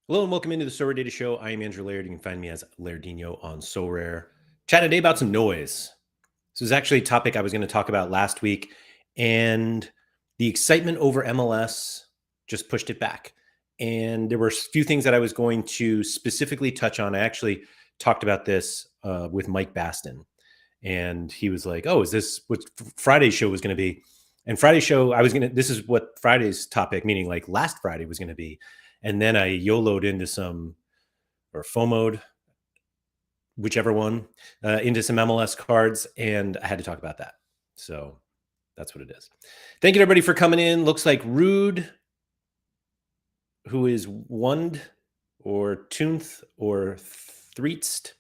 Hello and welcome into the Sorare Data Show. I am Andrew Laird. You can find me as Lairdinho on Sorare. Chat today about some noise. This was actually a topic I was going to talk about last week, and the excitement over MLS just pushed it back. And there were a few things that I was going to specifically touch on. I actually talked about this with Mike Baston, and he was like, "Oh, is this what Friday's show was going to be?" And Friday's show, this is what Friday's topic, meaning like last Friday, was going to be. And then I YOLO'd into some, or FOMO'd, whichever one, into some MLS cards, and I had to talk about that. So that's what it is. Thank you, everybody, for coming in. Looks like Rude, who is Wund, or Tunth, or Threetst.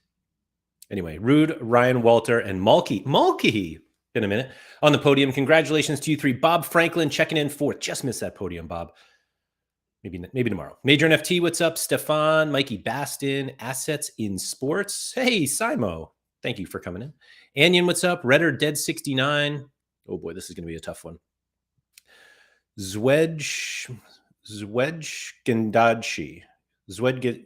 Anyway, Rude, Ryan, Walter, and Malky, been a minute, on the podium. Congratulations to you three. Bob Franklin checking in fourth. Just missed that podium, Bob. Maybe tomorrow. Major NFT, what's up? Stefan, Mikey Baston, Assets in Sports. Hey, Simo, thank you for coming in. Anion, what's up? Redder Dead 69. Oh boy, this is going to be a tough one. Zwedge Gendashi. Zwedge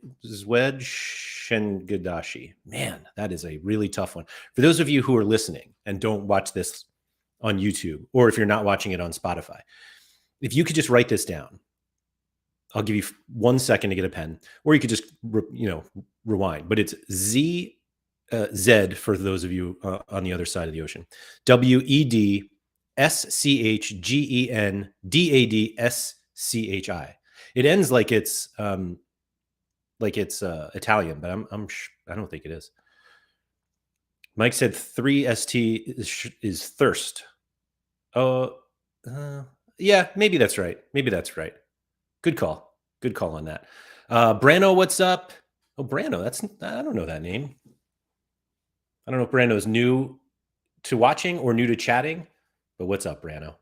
Man, that is a really tough one. For those of you who are listening and don't watch this on YouTube, or if you're not watching it on Spotify, if you could just write this down, I'll give you 1 second to get a pen, or you could just, rewind. But it's Z for those of you on the other side of the ocean. WEDSCHGENDADSCHI. It ends like it's Italian, but I don't think it is. Mike said 3ST is thirst. Oh, yeah, maybe that's right. Good call on that. Brano, what's up? Oh, Brano, I don't know that name. I don't know if Brano is new to watching or new to chatting, but what's up, Brano?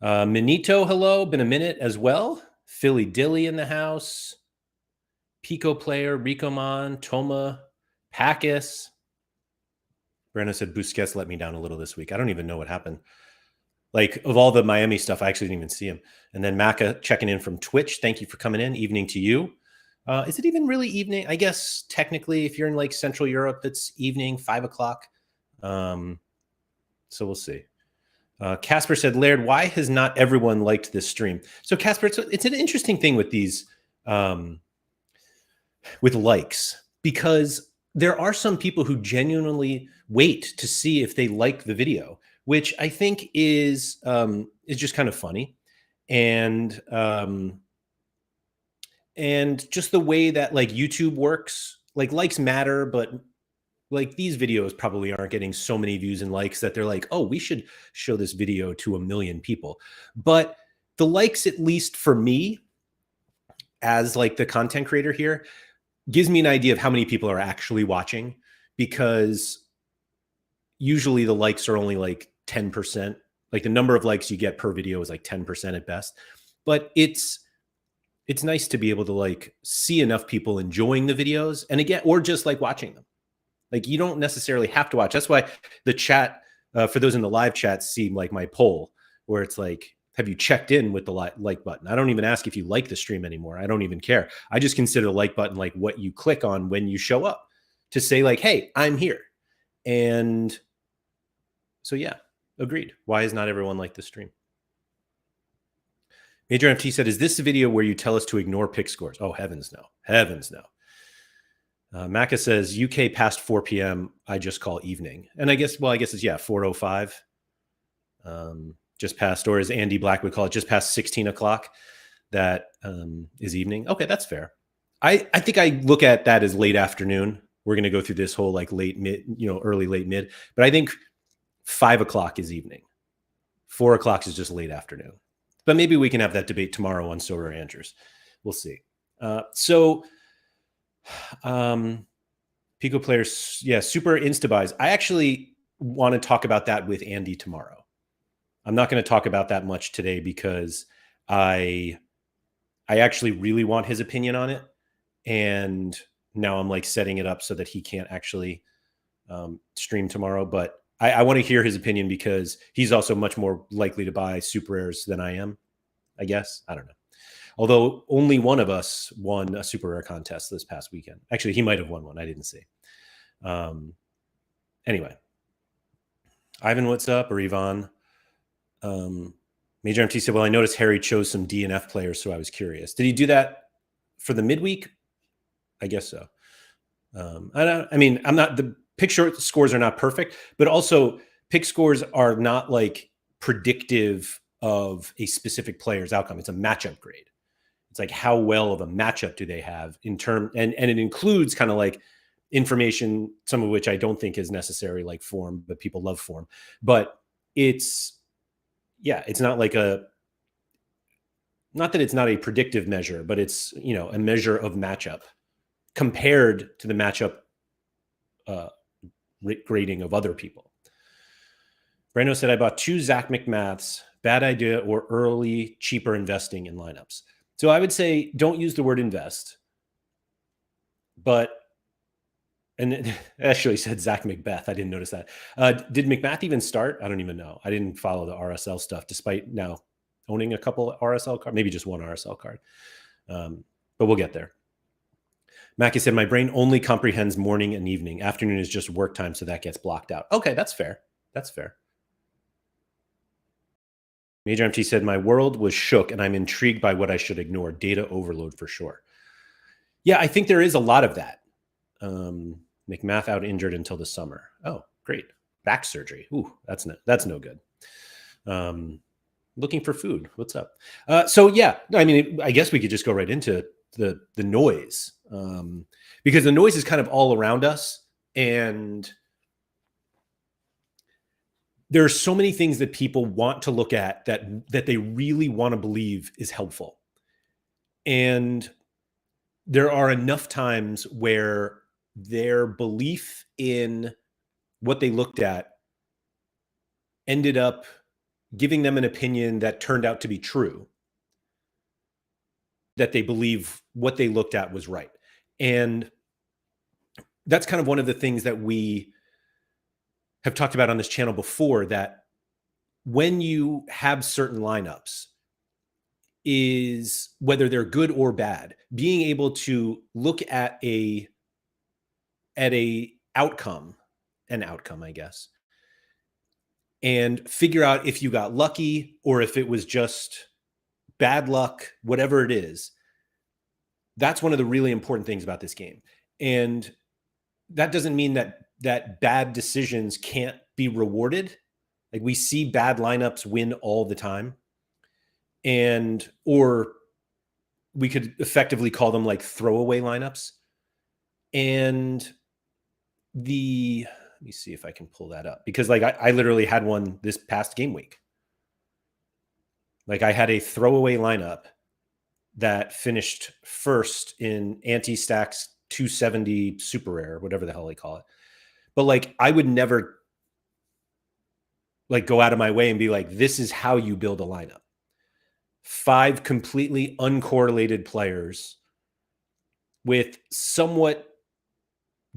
Minito, hello. Been a minute as well. Philly Dilly in the house. Pico player, Ricomon, Toma, Packus. Brano said Busquets let me down a little this week. I don't even know what happened. Like, of all the Miami stuff, I actually didn't even see him. And then Maka checking in from Twitch. Thank you for coming in. Evening to you. Is it even really evening? I guess technically, if you're in like Central Europe, it's evening, 5 o'clock. So we'll see. Casper said, Laird, why has not everyone liked this stream? So Casper, it's an interesting thing with these, with likes, because there are some people who genuinely wait to see if they like the video, which I think is just kind of funny. And just the way that like YouTube works, like likes matter, but like these videos probably aren't getting so many views and likes that they're like, oh, we should show this video to 1 million people. But the likes, at least for me, as like the content creator here, gives me an idea of how many people are actually watching, because usually the likes are only like 10%. Like the number of likes you get per video is like 10% at best. But it's nice to be able to like see enough people enjoying the videos, and again, or just like watching them. Like you don't necessarily have to watch. That's why the chat, for those in the live chat, see like my poll where it's like, have you checked in with the like button? I don't even ask if you like the stream anymore. I don't even care. I just consider the like button like what you click on when you show up, to say like, hey, I'm here. And so, yeah, agreed. Why is not everyone like the stream? Major MT said, is this a video where you tell us to ignore pick scores? Oh, heavens no. Heavens no. Maka says, UK past 4 p.m., I just call evening. And I guess it's, 4:05. Just past, or as Andy Black would call it, just past 16 o'clock. That is evening. Okay, that's fair. I think I look at that as late afternoon. We're going to go through this whole like late mid, early, late mid. But I think 5 o'clock is evening. 4 o'clock is just late afternoon. But maybe we can have that debate tomorrow on Sorare Andrews. We'll see. Pico players, yeah, super insta-buys. I actually want to talk about that with Andy tomorrow. I'm not going to talk about that much today because I actually really want his opinion on it. And now I'm like setting it up so that he can't actually stream tomorrow. But I want to hear his opinion because he's also much more likely to buy super rares than I am, I guess. I don't know. Although only one of us won a super rare contest this past weekend. Actually, he might have won one. I didn't see. Anyway, Ivan, what's up? Or Yvonne? Major MT said, well, I noticed Harry chose some DNF players, so I was curious. Did he do that for the midweek? I guess so. I mean, I'm not, the pick short scores are not perfect, but also pick scores are not like predictive of a specific player's outcome. It's a matchup grade. It's like how well of a matchup do they have in term, and it includes kind of like information, some of which I don't think is necessary, like form, but people love form. But it's, yeah, it's not like not that it's not a predictive measure, but it's, you know, a measure of matchup compared to the matchup grading of other people. Brando said, I bought 2 Zach McMaths. Bad idea or early, cheaper investing in lineups. So I would say don't use the word invest. But, and it actually said Zach McBeth. I didn't notice that. Did McMath even start? I don't even know. I didn't follow the RSL stuff despite now owning a couple RSL cards, maybe just one RSL card. But we'll get there. Mackie said, my brain only comprehends morning and evening. Afternoon is just work time, so that gets blocked out. Okay, that's fair. That's fair. Major MT said, my world was shook and I'm intrigued by what I should ignore. Data overload for sure. Yeah, I think there is a lot of that. McMath out injured until the summer. Oh, great. Back surgery. Ooh, that's no good. Looking for food. What's up? So yeah, I mean, I guess we could just go right into the noise, because the noise is kind of all around us, and there are so many things that people want to look at that they really want to believe is helpful. And there are enough times where their belief in what they looked at ended up giving them an opinion that turned out to be true, that they believe what they looked at was right. And that's kind of one of the things that we have talked about on this channel before, that when you have certain lineups, is whether they're good or bad, being able to look at an outcome, I guess, and figure out if you got lucky or if it was just bad luck, whatever it is. That's one of the really important things about this game. And that doesn't mean that bad decisions can't be rewarded. Like, we see bad lineups win all the time. Or we could effectively call them like throwaway lineups. And let me see if I can pull that up, because like I literally had one this past game week. Like, I had a throwaway lineup that finished first in anti-stacks 270 super rare, whatever the hell they call it. But like, I would never like go out of my way and be like, this is how you build a lineup. 5 completely uncorrelated players with somewhat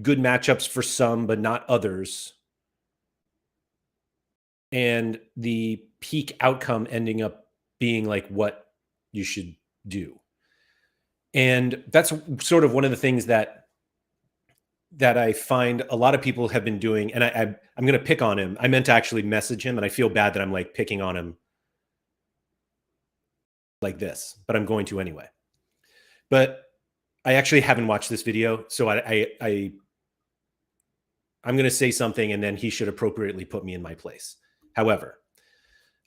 good matchups for some, but not others. And the peak outcome ending up being like what you should do. And that's sort of one of the things that I find a lot of people have been doing. And I'm going to pick on him. I meant to actually message him, and I feel bad that I'm like picking on him like this, but I'm going to anyway. But I actually haven't watched this video, so I'm going to say something, and then he should appropriately put me in my place. However,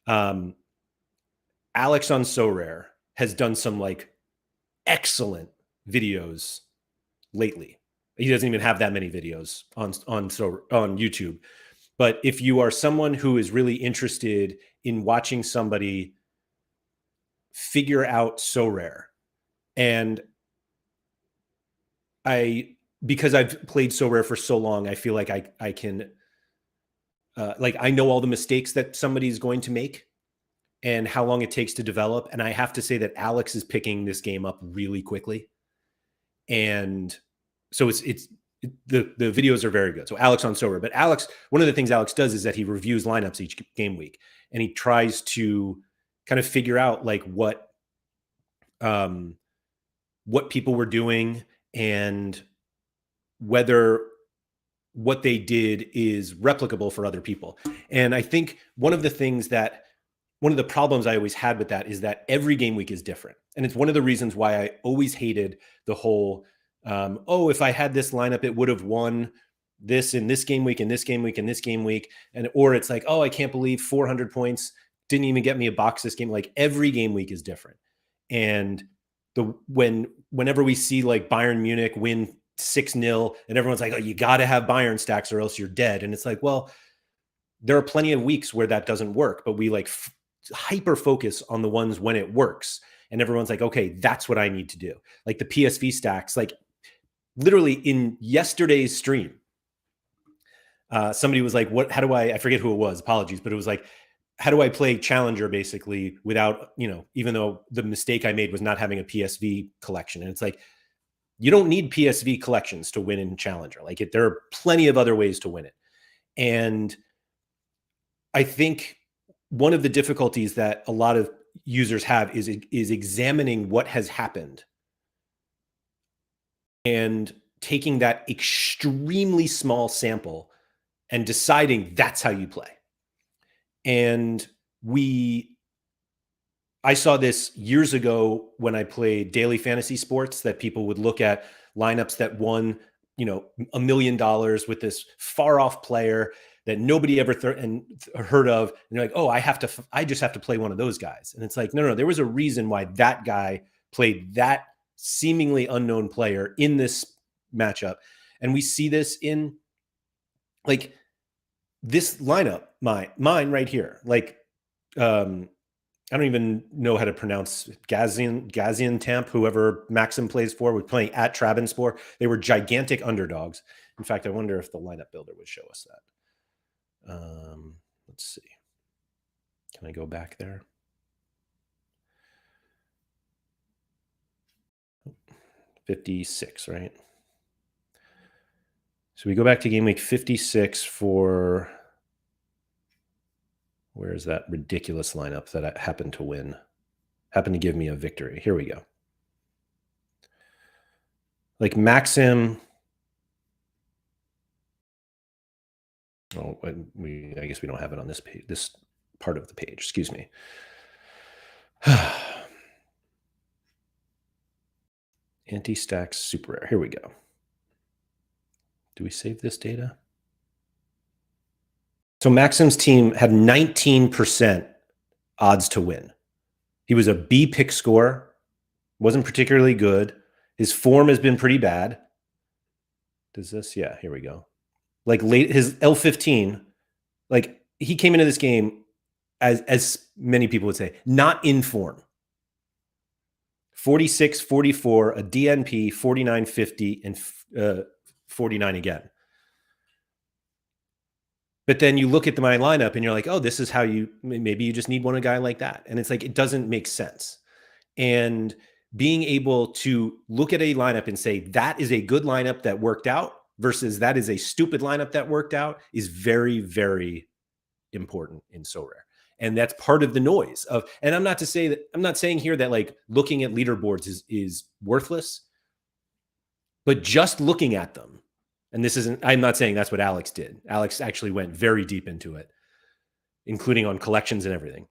Alex on Sorare has done some like excellent videos lately. He doesn't even have that many videos on YouTube. But if you are someone who is really interested in watching somebody figure out Sorare, and because I've played Sorare for so long, I feel like I can, like, I know all the mistakes that somebody's going to make and how long it takes to develop. And I have to say that Alex is picking this game up really quickly. And so the videos are very good. So Alex on Sorare, but Alex, one of the things Alex does is that he reviews lineups each game week, and he tries to kind of figure out like what what people were doing and whether what they did is replicable for other people. And I think one of the problems I always had with that is that every game week is different. And it's one of the reasons why I always hated the whole, oh, if I had this lineup, it would have won this in this game week, and this game week, and this game week. And, or it's like, oh, I can't believe 400 points didn't even get me a box this game. Like every game week is different. And whenever we see like Bayern Munich win 6-0 and everyone's like, oh, you got to have Bayern stacks or else you're dead. And it's like, well, there are plenty of weeks where that doesn't work, but we like hyper focus on the ones when it works. And everyone's like, okay, that's what I need to do. Like the PSV stacks, like literally in yesterday's stream, somebody was like, how do I forget who it was, apologies, but it was like, how do I play Challenger basically without, even though the mistake I made was not having a PSV collection. And it's like, you don't need PSV collections to win in Challenger. Like there are plenty of other ways to win it. And I think one of the difficulties that a lot of users have is examining what has happened and taking that extremely small sample and deciding that's how you play. And I saw this years ago when I played daily fantasy sports, that people would look at lineups that won, $1 million with this far off player that nobody ever heard of. And you're like, oh, I just have to play one of those guys. And it's like, no, there was a reason why that guy played that seemingly unknown player in this matchup. And we see this in like this lineup, mine right here. Like, I don't even know how to pronounce Gaziantep, whoever Maxim plays for, was playing at Trabzonspor. They were gigantic underdogs. In fact, I wonder if the lineup builder would show us that. Let's see. Can I go back there? $56, right? So we go back to game week 56 for... Where is that ridiculous lineup that I happened to give me a victory? Here we go. Like Maxim. Oh, I guess we don't have it on this page, this part of the page. Excuse me. Anti-stacks super rare. Here we go. Do we save this data? So Maxim's team had 19% odds to win. He was a B pick score, wasn't particularly good. His form has been pretty bad. Does this? Yeah, here we go. Like late his L15, like he came into this game as many people would say, not in form. 46, 44, a DNP, 49, 50, and 49 again. But then you look at my lineup and you're like, oh, this is how maybe you just need one guy like that. And it's like, it doesn't make sense. And being able to look at a lineup and say, that is a good lineup that worked out versus that is a stupid lineup that worked out is very, very important in Sorare. And that's part of the noise of, and I'm not saying here that like looking at leaderboards is worthless, but just looking at them. And I'm not saying that's what Alex did. Alex actually went very deep into it, including on collections and everything.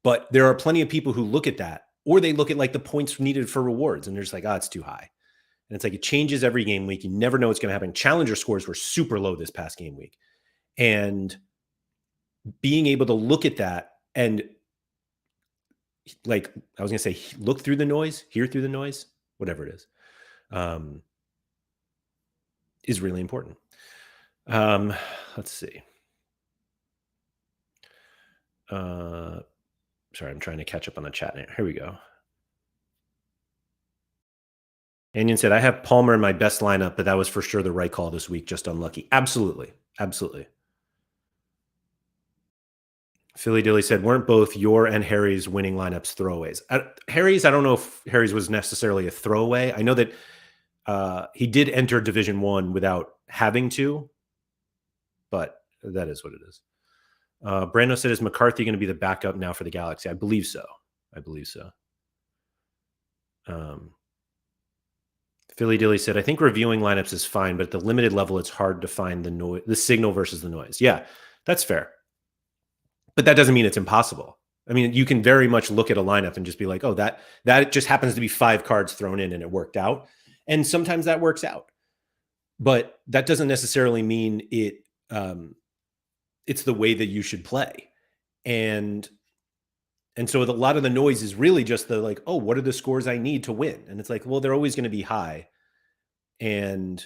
But there are plenty of people who look at that, or they look at like the points needed for rewards and they're just like, oh, it's too high. And it's like, it changes every game week. You never know what's going to happen. Challenger scores were super low this past game week. And being able to look at that and like, I was going to say, look through the noise, hear through the noise, whatever it is really important. Let's see. Sorry, I'm trying to catch up on the chat now. Here we go. Anion said, I have Palmer in my best lineup, but that was for sure the right call this week. Just unlucky. Absolutely. Absolutely. Philly Dilly said, weren't both your and Harry's winning lineups throwaways? Harry's, I don't know if Harry's was necessarily a throwaway. I know that he did enter Division 1 without having to, but that is what it is. Brando said, is McCarthy going to be the backup now for the Galaxy? I believe so. Philly Dilly said, I think reviewing lineups is fine, but at the limited level, it's hard to find the signal versus the noise. Yeah, that's fair. But that doesn't mean it's impossible. I mean, you can very much look at a lineup and just be like, oh, that just happens to be 5 cards thrown in and it worked out. And sometimes that works out. But that doesn't necessarily mean it's the way that you should play. And so a lot of the noise is really just the like, oh, what are the scores I need to win? And it's like, well, they're always going to be high. And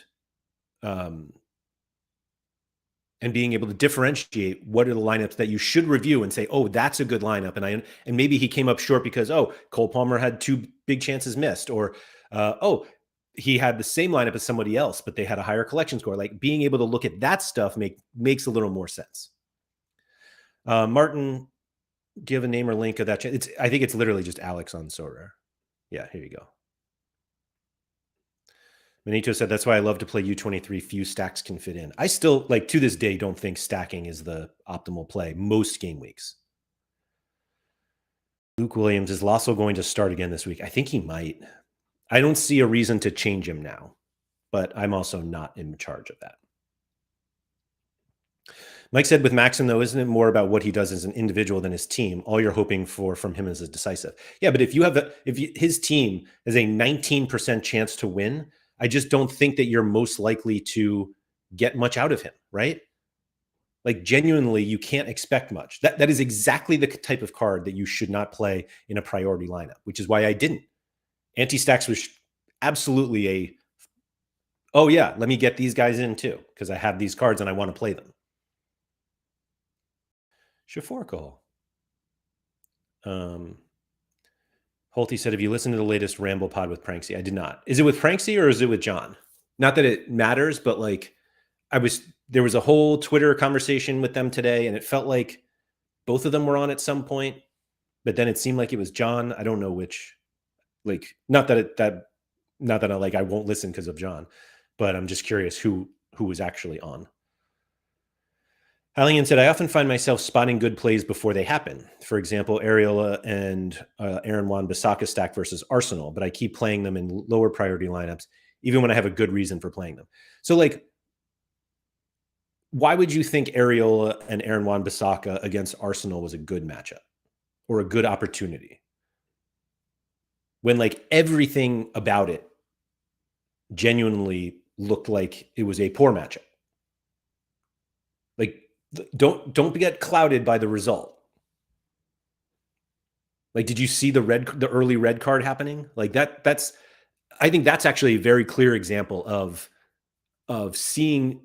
being able to differentiate what are the lineups that you should review and say, oh, that's a good lineup. And maybe he came up short because, oh, Cole Palmer had 2 big chances missed, or oh, he had the same lineup as somebody else, but they had a higher collection score. Like being able to look at that stuff makes a little more sense. Martin, do you have a name or link of that? I think it's literally just Alex on Sorare. Yeah, here you go. Benito said, that's why I love to play U23. Few stacks can fit in. I still, like, to this day, don't think stacking is the optimal play most game weeks. Luke Williams, is Lasso going to start again this week? I think he might. I don't see a reason to change him now, but I'm also not in charge of that. Mike said, with Maxim, though, isn't it more about what he does as an individual than his team? All you're hoping for from him is a decisive. Yeah, but if his team has a 19% chance to win, I just don't think that you're most likely to get much out of him, right? Like genuinely, you can't expect much. That is exactly the type of card that you should not play in a priority lineup, which is why I didn't. Anti-stacks was absolutely oh yeah, let me get these guys in too, because I have these cards and I want to play them. Shaforko. Holty said, have you listened to the latest Ramble pod with Pranksy? I did not. Is it with Pranksy or is it with John? Not that it matters, but like there was a whole Twitter conversation with them today, and it felt like both of them were on at some point, but then it seemed like it was John. I don't know which. Like, not that I won't listen because of John, but I'm just curious who was actually on. Hallian said, I often find myself spotting good plays before they happen. For example, Areola and Aaron Wan-Bissaka stack versus Arsenal, but I keep playing them in lower priority lineups, even when I have a good reason for playing them. So, like, why would you think Areola and Aaron Wan-Bissaka against Arsenal was a good matchup or a good opportunity? When, like, everything about it genuinely looked like it was a poor matchup. Like, don't get clouded by the result. Like, did you see the early red card happening? Like I think that's actually a very clear example of seeing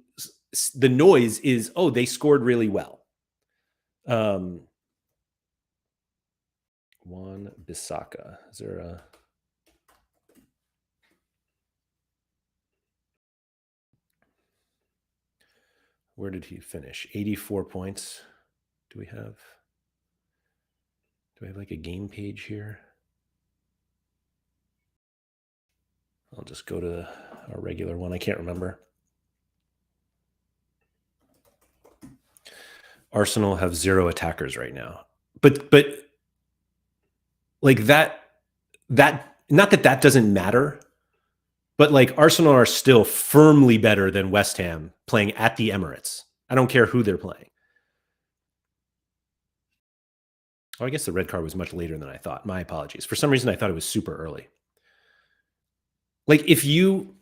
the noise is, oh, they scored really well. Wan-Bissaka. Is there a where did he finish? 84 points. Do we have like a game page here? I'll just go to our regular one. I can't remember. Arsenal have 0 attackers right now. But like that not that doesn't matter, but like Arsenal are still firmly better than West Ham playing at the Emirates. I don't care who they're playing. Oh, I guess the red card was much later than I thought. My apologies. For some reason, I thought it was super early. Like if you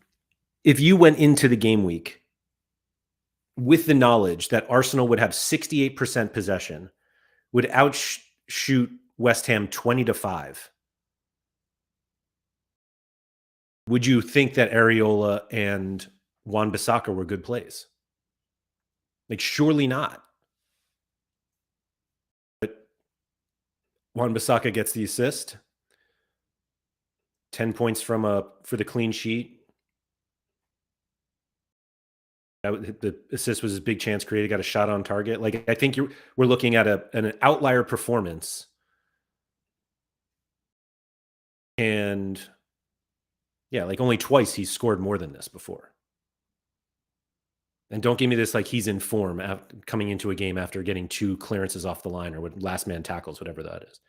went into the game week with the knowledge that Arsenal would have 68% possession, would outshoot West Ham 20-5, would you think that Areola and Wan-Bissaka were good plays? Like, surely not. But Wan-Bissaka gets the assist. 10 points for the clean sheet. The assist was his big chance created, got a shot on target. Like, I think we're looking at an outlier performance. And yeah, like only twice he's scored more than this before. And don't give me this like he's in form coming into a game after getting 2 clearances off the line or last man tackles, whatever that is.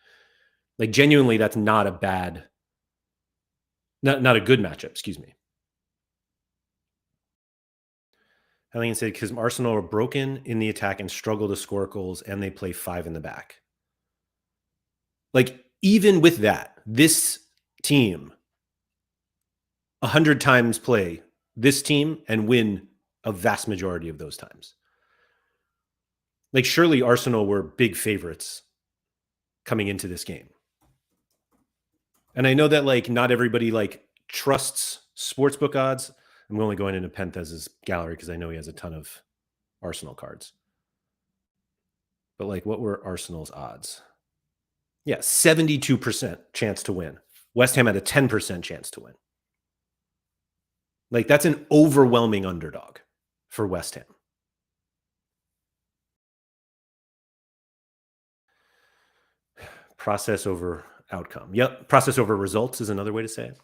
Like, genuinely, that's not a bad Not a good matchup, excuse me. Hellion said because Arsenal are broken in the attack and struggle to score goals, and they play 5 in the back. Like, even with that, this team 100 times play this team and win a vast majority of those times. Like, surely Arsenal were big favorites coming into this game. And I know that, like, not everybody, like, trusts sportsbook odds. I'm only going into Pentez's gallery because I know he has a ton of Arsenal cards. But, like, what were Arsenal's odds? Yeah, 72% chance to win. West Ham had a 10% chance to win. Like, that's an overwhelming underdog for West Ham. Process over outcome. Yep. Process over results is another way to say it.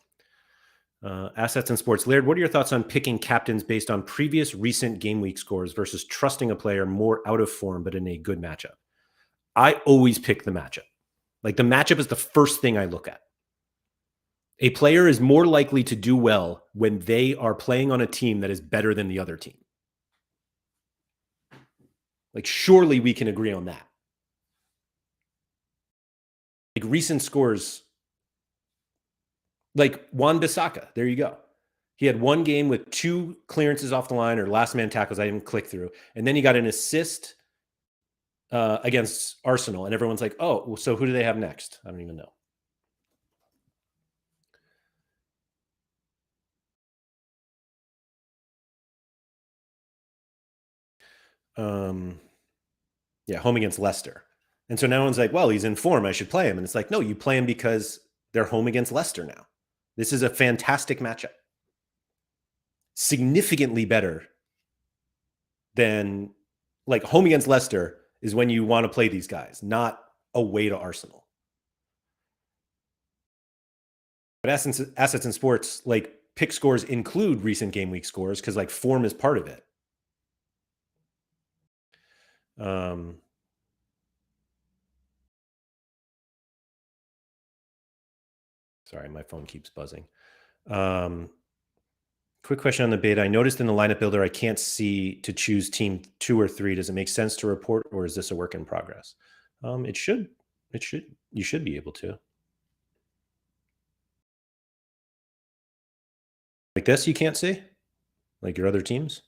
Assets and sports. Laird, what are your thoughts on picking captains based on previous recent game week scores versus trusting a player more out of form but in a good matchup? I always pick the matchup. Like, the matchup is the first thing I look at. A player is more likely to do well when they are playing on a team that is better than the other team. Like, surely we can agree on that. Like, recent scores, like Wan-Bissaka, there you go. He had one game with 2 clearances off the line or last man tackles I didn't click through. And then he got an assist against Arsenal. And everyone's like, oh, so who do they have next? I don't even know. Yeah, home against Leicester. And so now one's like, well, he's in form. I should play him. And it's like, no, you play him because they're home against Leicester now. This is a fantastic matchup. Significantly better than, like, home against Leicester is when you want to play these guys, not away to Arsenal. But assets and sports, like, pick scores include recent game week scores because, like, form is part of it. Sorry, my phone keeps buzzing. Quick question on the beta. I noticed in the lineup builder, I can't see to choose team 2 or 3. Does it make sense to report, or is this a work in progress? It should. You should be able to. Like this, you can't see? Like your other teams?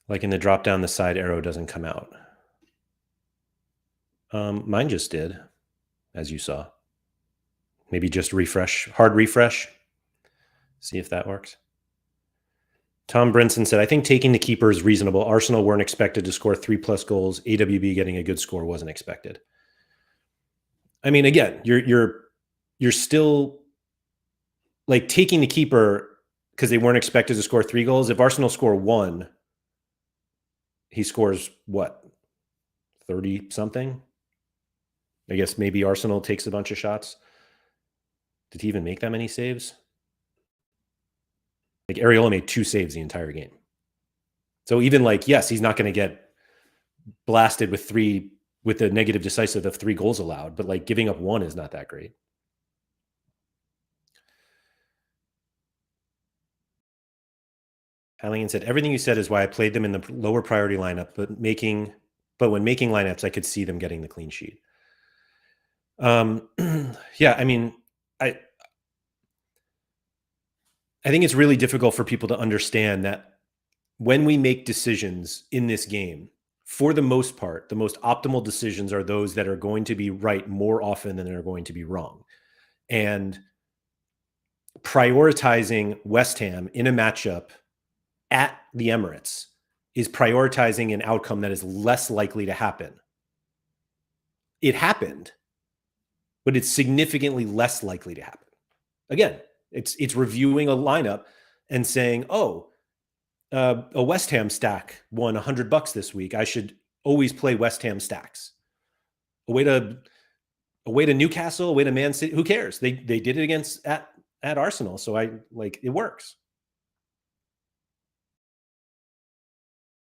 Like in the drop down, the side arrow doesn't come out. Mine just did, as you saw. Maybe just refresh, hard refresh. See if that works. Tom Brinson said, I think taking the keeper is reasonable. Arsenal weren't expected to score 3+ goals. AWB getting a good score wasn't expected. I mean, again, you're still, like, taking the keeper because they weren't expected to score 3 goals. If Arsenal score 1, he scores what? 30 something? I guess maybe Arsenal takes a bunch of shots. Did he even make that many saves? Like, Areola made 2 saves the entire game. So even, like, yes, he's not going to get blasted with the negative decisive of 3 goals allowed, but, like, giving up 1 is not that great. Halligan said, everything you said is why I played them in the lower priority lineup, but when making lineups, I could see them getting the clean sheet. Yeah, I mean, I think it's really difficult for people to understand that when we make decisions in this game, for the most part, the most optimal decisions are those that are going to be right more often than they're going to be wrong. And prioritizing West Ham in a matchup at the Emirates is prioritizing an outcome that is less likely to happen. It happened, but it's significantly less likely to happen. Again, it's reviewing a lineup and saying, oh, a West Ham stack won $100 this week. I should always play West Ham stacks. Away to Newcastle, away to Man City. Who cares? They did it against at Arsenal, so it works.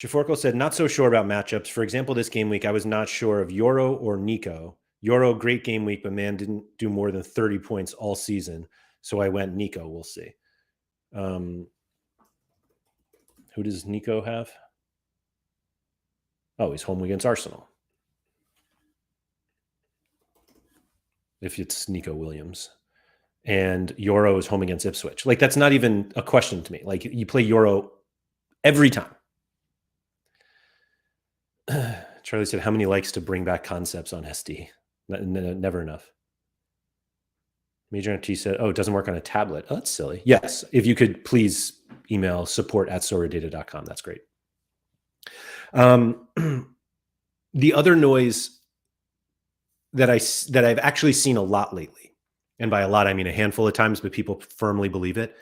Jaforko said, not so sure about matchups. For example, this game week, I was not sure of Yoro or Nico. Yoro, great game week, but man didn't do more than 30 points all season. So I went Nico. We'll see. Who does Nico have? Oh, he's home against Arsenal. If it's Nico Williams. And Yoro is home against Ipswich. Like, that's not even a question to me. Like, you play Yoro every time. Charlie said, how many likes to bring back concepts on SD? Never enough. Major MT said, oh, it doesn't work on a tablet. Oh, that's silly. Yes. If you could please email support@soraredata.com. That's great. The other noise that I've actually seen a lot lately, and by a lot, I mean a handful of times, but people firmly believe it,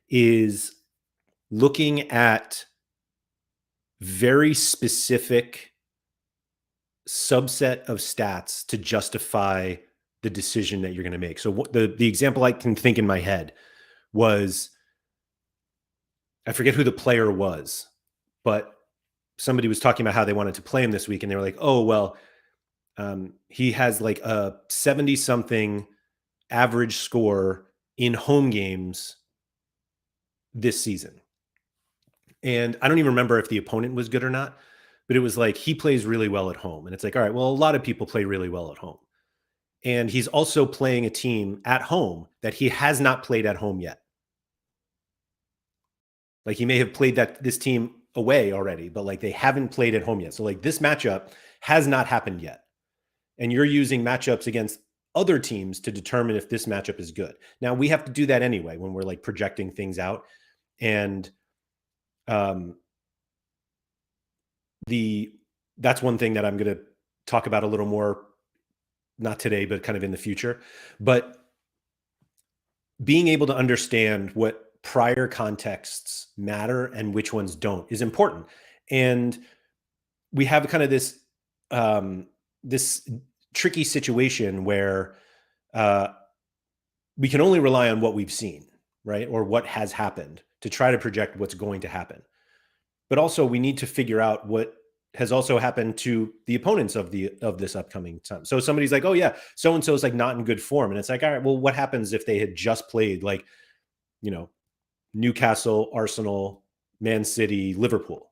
is looking at very specific subset of stats to justify the decision that you're going to make. So the example I can think in my head was, I forget who the player was, but somebody was talking about how they wanted to play him this week. And they were like, oh, well, he has like a 70-something average score in home games this season. And I don't even remember if the opponent was good or not, but it was like, he plays really well at home. And it's like, all right, well, a lot of people play really well at home. And he's also playing a team at home that he has not played at home yet. Like, he may have played this team away already, but like, they haven't played at home yet. So like, this matchup has not happened yet. And you're using matchups against other teams to determine if this matchup is good. Now, we have to do that anyway when we're like projecting things out. And that's one thing that I'm going to talk about a little more, not today, but kind of in the future. But being able to understand what prior contexts matter and which ones don't is important. And we have kind of this this tricky situation where we can only rely on what we've seen, right? Or what has happened to try to project what's going to happen. But also, we need to figure out what has also happened to the opponents of this upcoming time. So somebody's like, oh yeah, so-and-so is like not in good form. And it's like, all right, well, what happens if they had just played like, you know, Newcastle, Arsenal, Man City, Liverpool?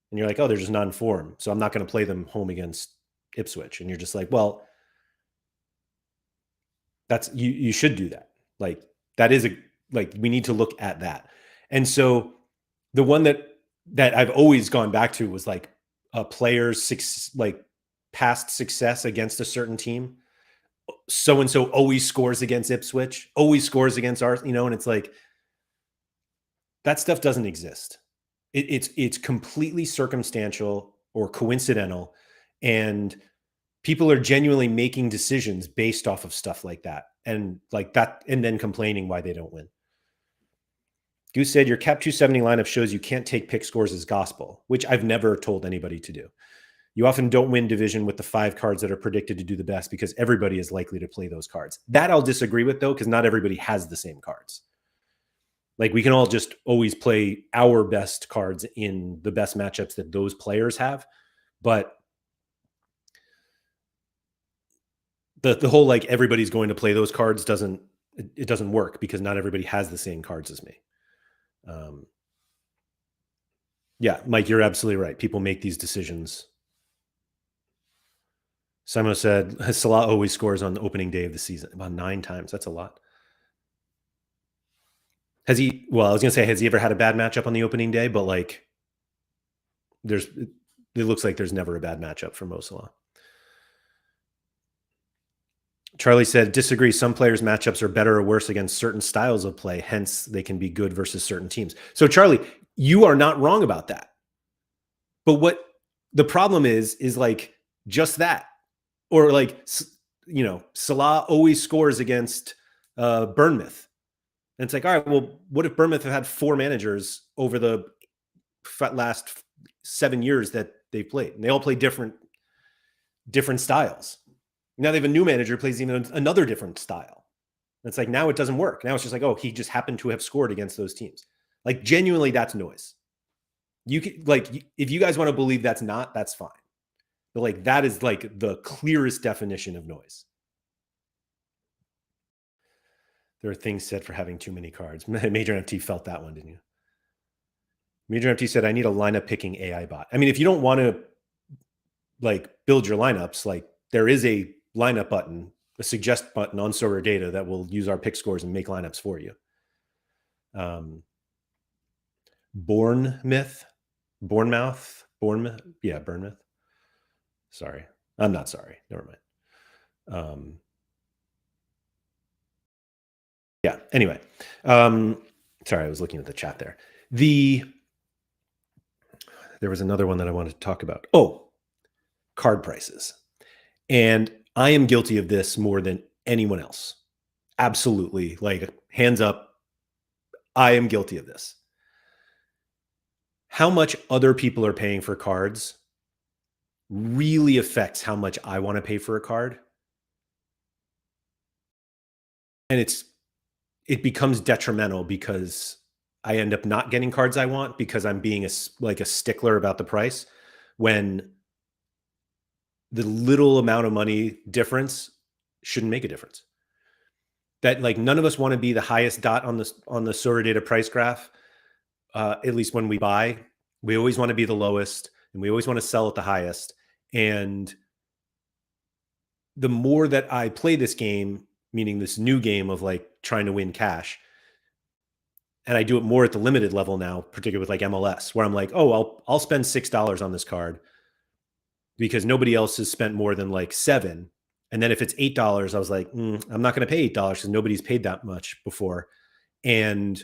And you're like, oh, they're just not in form, so I'm not going to play them home against Ipswich. And you're just like, well, that's, you should do that. Like, that is we need to look at that. And so the one that I've always gone back to was like a player's past success against a certain team. So-and-so always scores against Ipswich, always scores against Arsenal, and it's like, that stuff doesn't exist. It's completely circumstantial or coincidental. And people are genuinely making decisions based off of stuff like that. And then complaining why they don't win. Goose said, your Cap 270 lineup shows you can't take pick scores as gospel, which I've never told anybody to do. You often don't win division with the 5 cards that are predicted to do the best because everybody is likely to play those cards. That I'll disagree with, though, because not everybody has the same cards. Like, we can all just always play our best cards in the best matchups that those players have. But the whole, like, everybody's going to play those cards doesn't work because not everybody has the same cards as me. Yeah, Mike, you're absolutely right. People make these decisions. Simon said, Salah always scores on the opening day of the season, about 9 times. That's a lot. Has he ever had a bad matchup on the opening day? But like, it looks like there's never a bad matchup for Mo Salah. Charlie said, disagree. Some players' matchups are better or worse against certain styles of play. Hence, they can be good versus certain teams. So, Charlie, you are not wrong about that. But what the problem is like just that. Or like, you know, Salah always scores against Bournemouth. And it's like, all right, well, what if Bournemouth have had 4 managers over the last 7 years that they've played? And they all play different styles. Now they have a new manager who plays even another different style. And it's like, now it doesn't work. Now it's just like, oh, he just happened to have scored against those teams. Like, genuinely, that's noise. You can, like, if you guys want to believe that's not, that's fine. But like, that is like the clearest definition of noise. There are things said for having too many cards. Major MT felt that one, didn't you? Major MT said, I need a lineup picking AI bot. I mean, if you don't want to like build your lineups, like there is a lineup button, a suggest button on Sorare data that will use our pick scores and make lineups for you. Bournemouth. Yeah, Bournemouth. Sorry. I'm not sorry. Never mind. Yeah, anyway. Sorry, I was looking at the chat there. There was another one that I wanted to talk about. Oh, card prices. And I am guilty of this more than anyone else. Absolutely. Like, hands up. I am guilty of this. How much other people are paying for cards really affects how much I want to pay for a card. And it becomes detrimental because I end up not getting cards I want because I'm being a stickler about the price, when the little amount of money difference shouldn't make a difference. That, like, none of us want to be the highest dot on the Sorare data price graph. At least when we buy, we always want to be the lowest, and we always want to sell at the highest. And the more that I play this game, meaning this new game of like trying to win cash, and I do it more at the limited level now, particularly with like MLS, where I'm like, oh, I'll spend $6 on this card because nobody else has spent more than like $7. And then if it's $8, I was like, I'm not going to pay $8 because nobody's paid that much before. And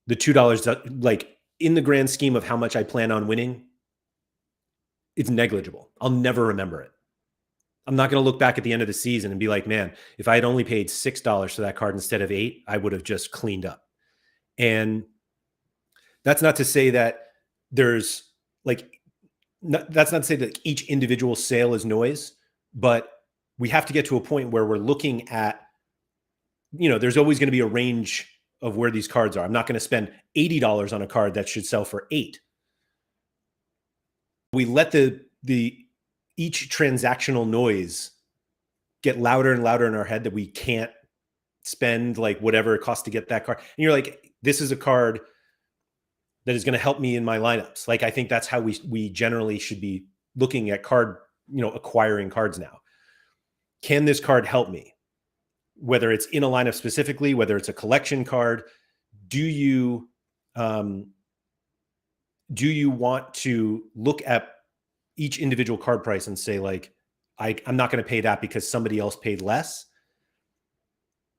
the $2, like, in the grand scheme of how much I plan on winning, it's negligible. I'll never remember it. I'm not going to look back at the end of the season and be like, man, if I had only paid $6 for that card instead of $8, I would have just cleaned up. And that's not to say that there's like, that's not to say that each individual sale is noise, but we have to get to a point where we're looking at, there's always going to be a range of where these cards are. I'm not going to spend $80 on a card that should sell for $8. We let each transactional noise get louder and louder in our head that we can't spend like whatever it costs to get that card. And you're like, this is a card that is going to help me in my lineups. Like, I think that's how we generally should be looking at acquiring cards now. Can this card help me? Whether it's in a lineup specifically, whether it's a collection card, do you want to look at each individual card price and say, like, I'm not going to pay that because somebody else paid less?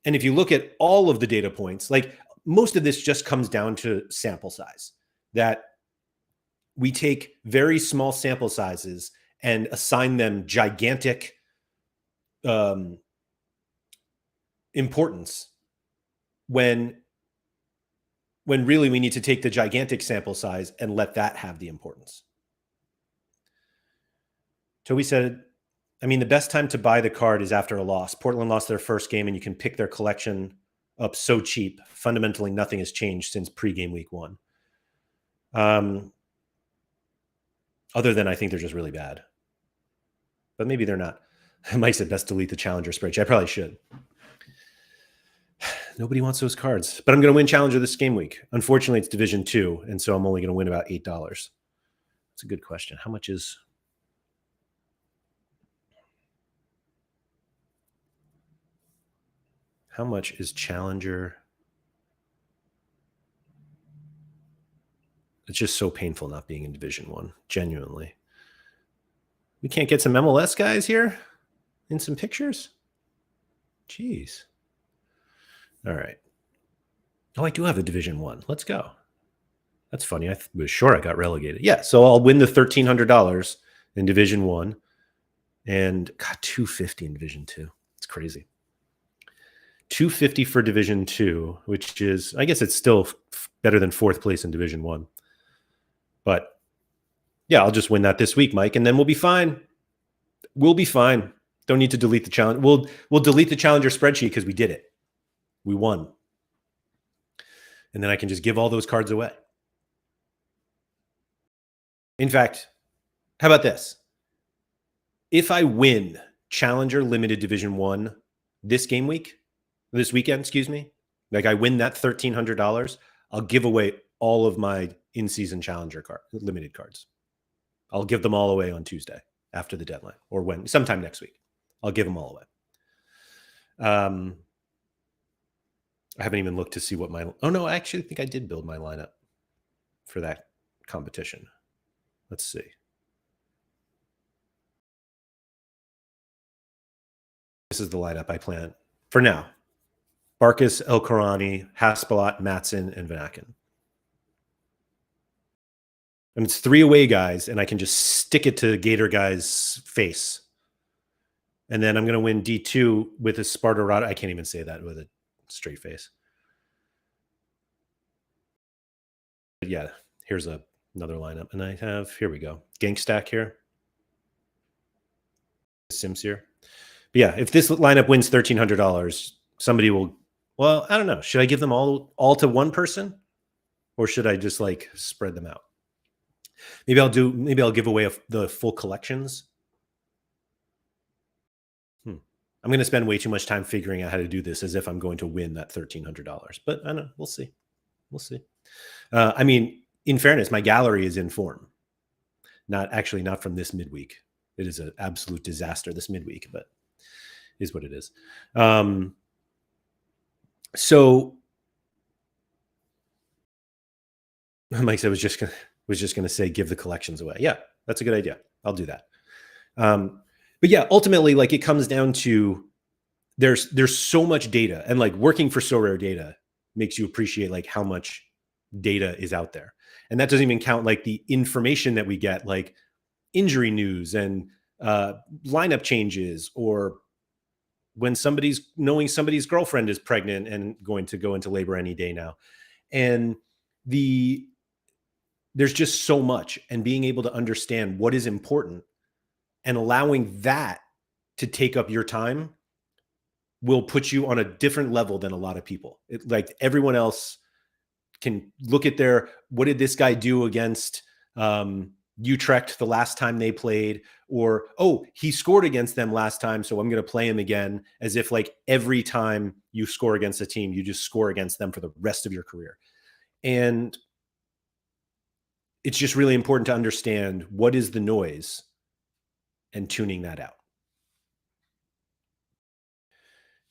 And if you look at all of the data points, like, most of this just comes down to sample size, that we take very small sample sizes and assign them gigantic importance when really we need to take the gigantic sample size and let that have the importance. Toby said, I mean, the best time to buy the card is after a loss. Portland lost their first game and you can pick their collection up so cheap. Fundamentally, nothing has changed since pre-game week 1. Other than I think they're just really bad. But maybe they're not. Mike said best delete the Challenger spreadsheet. I probably should. Nobody wants those cards. But I'm going to win Challenger this game week. Unfortunately, it's Division 2, and so I'm only going to win about $8. That's a good question. How much is Challenger? It's just so painful not being in Division 1, genuinely. We can't get some MLS guys here in some pictures? Jeez. All right. Oh, I do have a Division 1. Let's go. That's funny. I was sure I got relegated. Yeah, so I'll win the $1,300 in Division 1 and got $250 in Division 2. It's crazy. $250 for Division 2, which is, I guess it's still better than 4th place in Division 1. But yeah, I'll just win that this week, Mike, and then we'll be fine. We'll be fine. Don't need to delete the challenge. We'll delete the Challenger spreadsheet because we did it. We won. And then I can just give all those cards away. In fact, how about this? If I win Challenger Limited Division 1 this weekend, excuse me, like I win that $1,300, I'll give away all of my in-season Challenger limited cards. I'll give them all away on Tuesday after the deadline, or sometime next week. I'll give them all away. I haven't even looked to see what oh no, I actually think I did build my lineup for that competition. Let's see. This is the lineup I plan for now. Barkas, El Korani, Haspelat, Matson, and Vanaken. And it's 3 away guys, and I can just stick it to Gator guy's face. And then I'm going to win D2 with a Spartarado. I can't even say that with a straight face. But yeah, here's another lineup. And I have, here we go, Gank Stack here. Sims here. But yeah, if this lineup wins $1,300, somebody will, well, I don't know. Should I give them all to one person? Or should I just like spread them out? Maybe I'll give away the full collections. I'm going to spend way too much time figuring out how to do this as if I'm going to win that $1,300. But I don't know. We'll see. We'll see. I mean, in fairness, my gallery is in form. Not from this midweek. It is an absolute disaster this midweek, but is what it is. So Mike said was just gonna say give the collections away. Yeah, that's a good idea. I'll do that. But yeah, ultimately, like it comes down to there's so much data, and like working for Sorare data makes you appreciate like how much data is out there, and that doesn't even count like the information that we get, like injury news and lineup changes, or when somebody's girlfriend is pregnant and going to go into labor any day now, and there's just so much, and being able to understand what is important and allowing that to take up your time will put you on a different level than a lot of people. Like everyone else can look at what did this guy do against Utrecht the last time they played, or, oh, he scored against them last time, so I'm going to play him again, as if like every time you score against a team, you just score against them for the rest of your career. And it's just really important to understand what is the noise and tuning that out.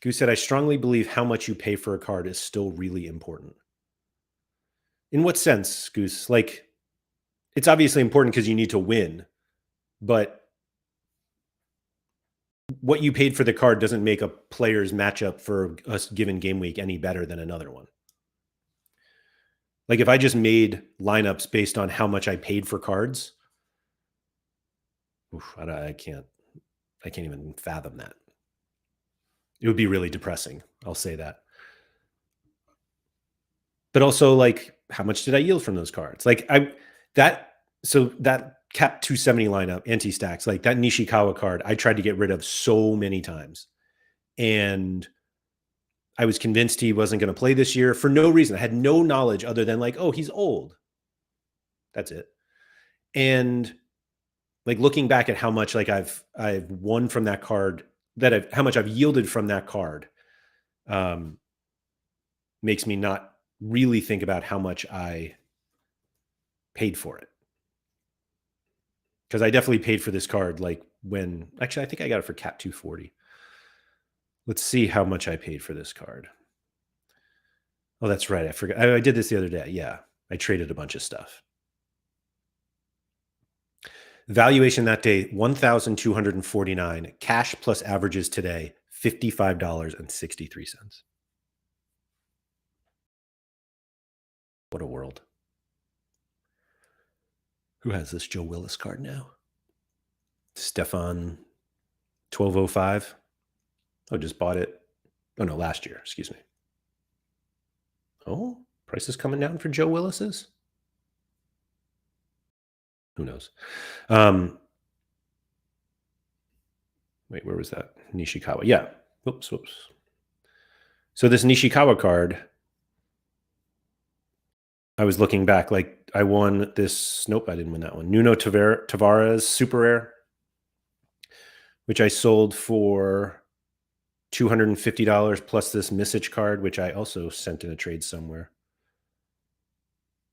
Goose said, I strongly believe how much you pay for a card is still really important. In what sense, Goose? Like, it's obviously important because you need to win, but what you paid for the card doesn't make a player's matchup for a given game week any better than another one. Like if I just made lineups based on how much I paid for cards, I can't even fathom that. It would be really depressing. I'll say that. But also, like, how much did I yield from those cards? Like that cap 270 lineup, anti-stacks, like that Nishikawa card, I tried to get rid of so many times. And I was convinced he wasn't going to play this year for no reason. I had no knowledge other than like, oh, he's old. That's it. And like looking back at how much like I've won from that card, how much I've yielded from that card, makes me not really think about how much I paid for it. Because I definitely paid for this card like when, actually, I think I got it for cap 240. Let's see how much I paid for this card. Oh, that's right. I forgot. I did this the other day. Yeah. I traded a bunch of stuff. Valuation that day, $1,249. Cash plus averages today, $55.63. What a world. Who has this Joe Willis card now? Stefan 1205. Oh, just bought it. Oh, no, last year. Excuse me. Oh, price is coming down for Joe Willis's? Who knows? Wait, where was that? Nishikawa. Yeah. Whoops. So this Nishikawa card I was looking back, like I won this. Nope, I didn't win that one. Nuno Tavares Super Rare, which I sold for $250 plus this Message card, which I also sent in a trade somewhere.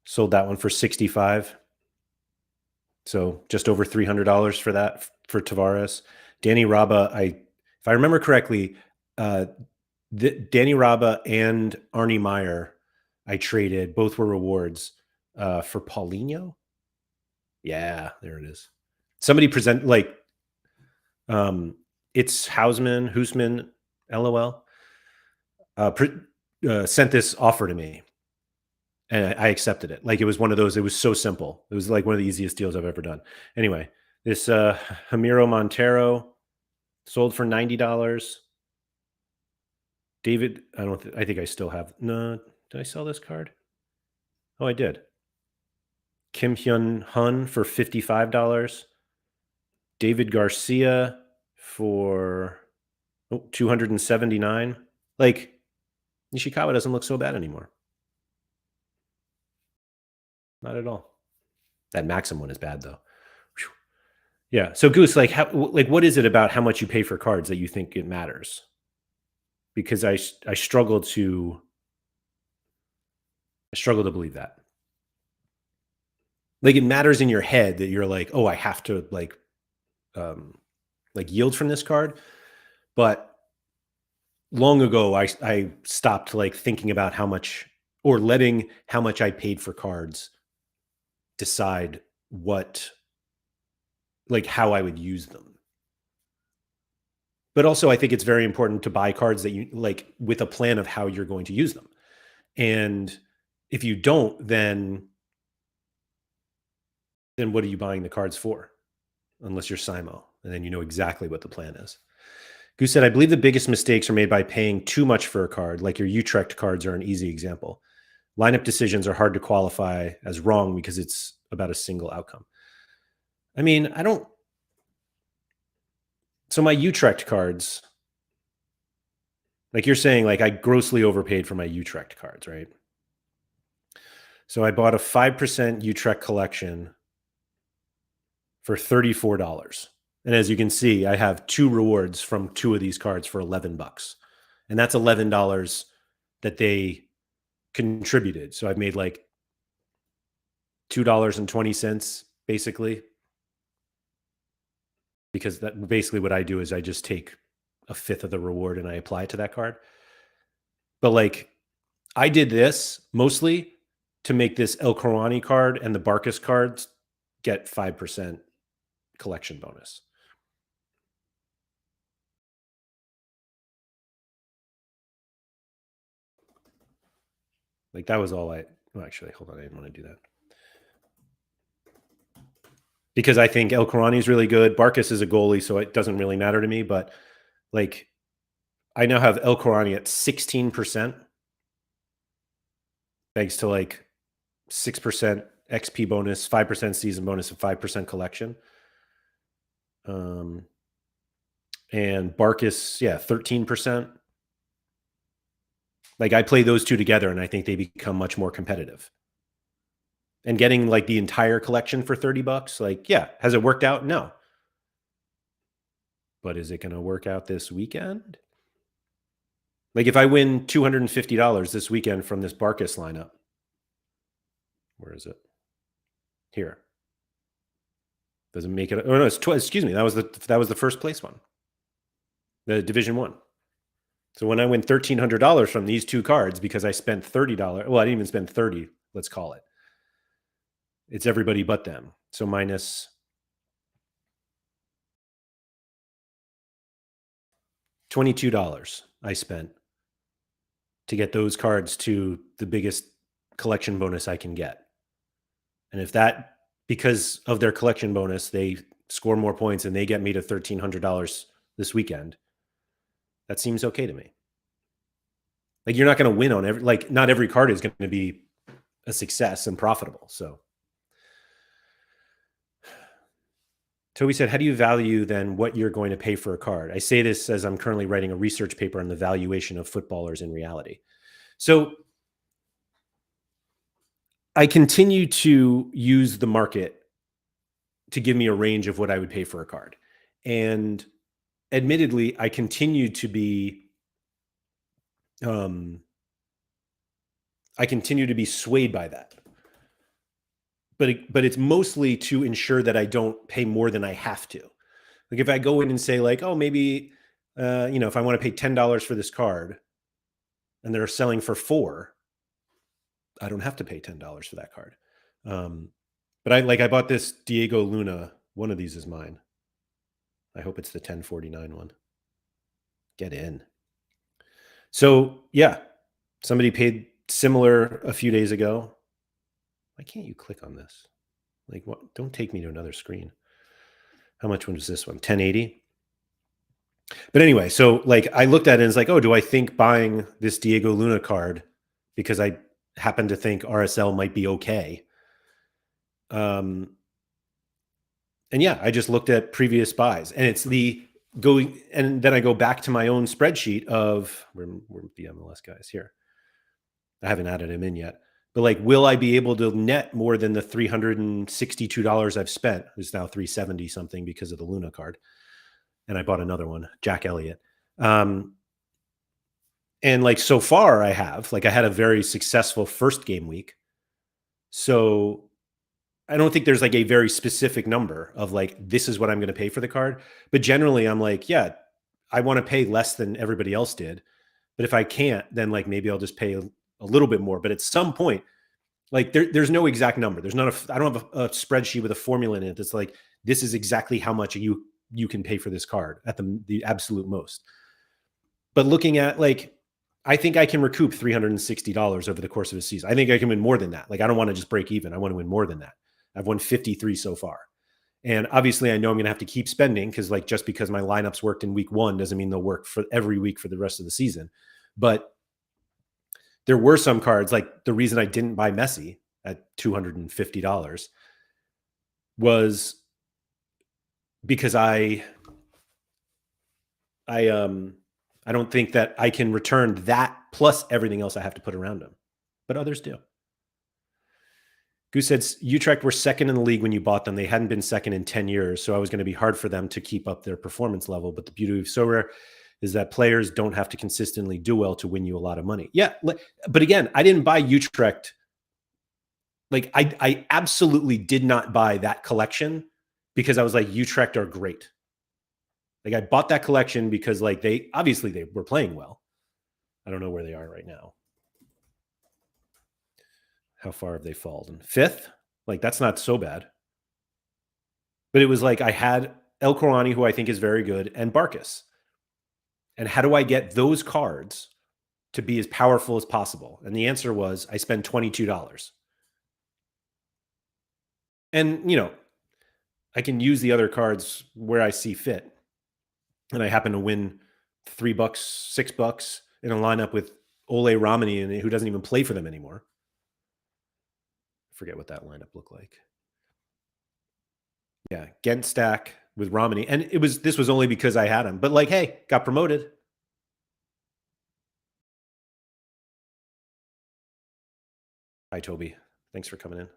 Sold that one for 65. So just over $300 for that for Tavares. Danny Rabba, if I remember correctly, Danny Rabba and Arnie Meyer, I traded. Both were rewards for Paulinho. Yeah, there it is. Somebody present like it's Husman, LOL. Sent this offer to me, and I accepted it. Like it was one of those. It was so simple. It was like one of the easiest deals I've ever done. Anyway, this Ramiro Montero sold for $90. David, I think I still have. No, did I sell this card? Oh, I did. Kim Hyun Hun for $55. David Garcia for $279. Like Nishikawa doesn't look so bad anymore. Not at all. That Maxim one is bad though. Whew. Yeah. So Goose, like what is it about how much you pay for cards that you think it matters? Because I struggle to believe that. Like it matters in your head that you're like, oh, I have to like yield from this card. But long ago, I stopped like thinking about how much or letting how much I paid for cards decide how I would use them. But also I think it's very important to buy cards that you like with a plan of how you're going to use them. And if you don't, then what are you buying the cards for? Unless you're Simo, and then you know exactly what the plan is. Goose said, I believe the biggest mistakes are made by paying too much for a card, like your Utrecht cards are an easy example. Lineup decisions are hard to qualify as wrong because it's about a single outcome. I mean, so my Utrecht cards, like you're saying, like I grossly overpaid for my Utrecht cards, right? So I bought a 5% Utrecht collection for $34. And as you can see, I have 2 rewards from 2 of these cards for $11. And that's $11 that they contributed. So I've made like $2.20 basically. Because that basically what I do is I just take a fifth of the reward and I apply it to that card. But like I did this mostly to make this El Korani card and the Barkas cards get 5% collection bonus. Like that was all actually, hold on, I didn't want to do that. Because I think El Korani is really good. Barkas is a goalie, so it doesn't really matter to me. But like, I now have El Korani at 16%, thanks to like 6% XP bonus, 5% season bonus, and 5% collection. And Barkas, 13%. Like I play those two together, and I think they become much more competitive. And getting like the entire collection for $30, like, has it worked out? No. But is it going to work out this weekend? Like if I win $250 this weekend from this Barkas lineup, where is it? Here. Doesn't make it. Oh no, excuse me. That was the first place one. The Division 1. So when I win $1,300 from these 2 cards because I spent $30, well, I didn't even spend 30, let's call it. It's everybody but them. So minus $22 I spent to get those cards to the biggest collection bonus I can get. And if that, because of their collection bonus, they score more points and they get me to $1,300 this weekend, that seems okay to me. Like you're not going to win on not every card is going to be a success and profitable. So Toby said, how do you value then what you're going to pay for a card? I say this as I'm currently writing a research paper on the valuation of footballers in reality. So I continue to use the market to give me a range of what I would pay for a card. And admittedly, I continue to be um I continue to be swayed by that. But it's mostly to ensure that I don't pay more than I have to. Like if I go in and say like, "Oh, maybe if I want to pay $10 for this card and they're selling for 4, I don't have to pay $10 for that card." Um but I bought this Diego Luna. One of these is mine. I hope it's the 1049 one. Get in. So, yeah, somebody paid similar a few days ago. Why can't you click on this? Like, what? Don't take me to another screen. How much was this one? 1080? But anyway, so like I looked at it and it's like, oh, do I think buying this Diego Luna card because I happen to think RSL might be okay? And yeah, I just looked at previous buys, and it's the going, and then I go back to my own spreadsheet of where the MLS guys here. I haven't added him in yet, but like, will I be able to net more than the $362 I've spent? It's now 370 something because of the Luna card, and I bought another one, Jack Elliott. And like so far, I had a very successful first game week, so I don't think there's like a very specific number of like, this is what I'm going to pay for the card. But generally, I'm like, yeah, I want to pay less than everybody else did. But if I can't, then like maybe I'll just pay a little bit more. But at some point, like there's no exact number. There's not I don't have a spreadsheet with a formula in it that's like, this is exactly how much you can pay for this card at the absolute most. But looking at like, I think I can recoup $360 over the course of a season. I think I can win more than that. Like, I don't want to just break even. I want to win more than that. I've won 53 so far. And obviously I know I'm going to have to keep spending because like just because my lineups worked in week 1 doesn't mean they'll work for every week for the rest of the season. But there were some cards, like the reason I didn't buy Messi at $250 was because I don't think that I can return that plus everything else I have to put around him. But others do. Goose said Utrecht were second in the league when you bought them. They hadn't been second in 10 years, so it was going to be hard for them to keep up their performance level. But the beauty of Sorare is that players don't have to consistently do well to win you a lot of money. Yeah, but again, I didn't buy Utrecht. Like I absolutely did not buy that collection because I was like, Utrecht are great. Like I bought that collection because like they were playing well. I don't know where they are right now. How far have they fallen? 5th? Like that's not so bad. But it was like I had El Korani, who I think is very good, and Barkas. And how do I get those cards to be as powerful as possible? And the answer was I spend $22. And, I can use the other cards where I see fit. And I happen to win $3, $6 in a lineup with Ole Romani, who doesn't even play for them anymore. I forget what that lineup looked like. Yeah, Gent stack with Romani. And this was only because I had him. But like, hey, got promoted. Hi, Toby. Thanks for coming in.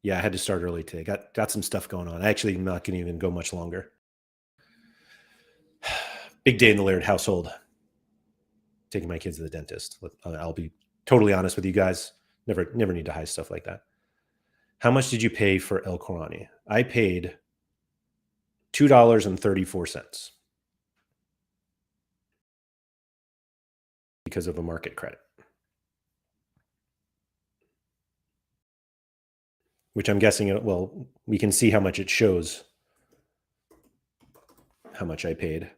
Yeah, I had to start early today. Got some stuff going on. I actually am not going to even go much longer. Big day in the Laird household. Taking my kids to the dentist. I'll be totally honest with you guys. Never need to hide stuff like that. How much did you pay for El Korani? I paid $2.34 because of a market credit, which I'm guessing, well, we can see how much it shows, how much I paid.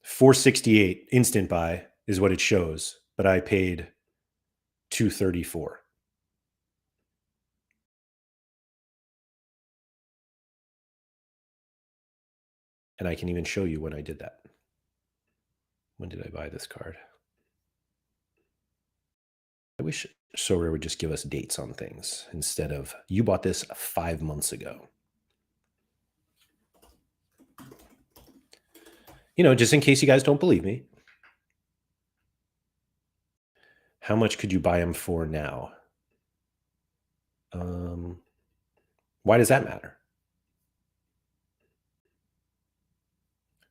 468 instant buy is what it shows, but I paid 234. And I can even show you when I did that. When did I buy this card? I wish Sorare would just give us dates on things instead of, you bought this 5 months ago. Just in case you guys don't believe me. How much could you buy them for now? Why does that matter?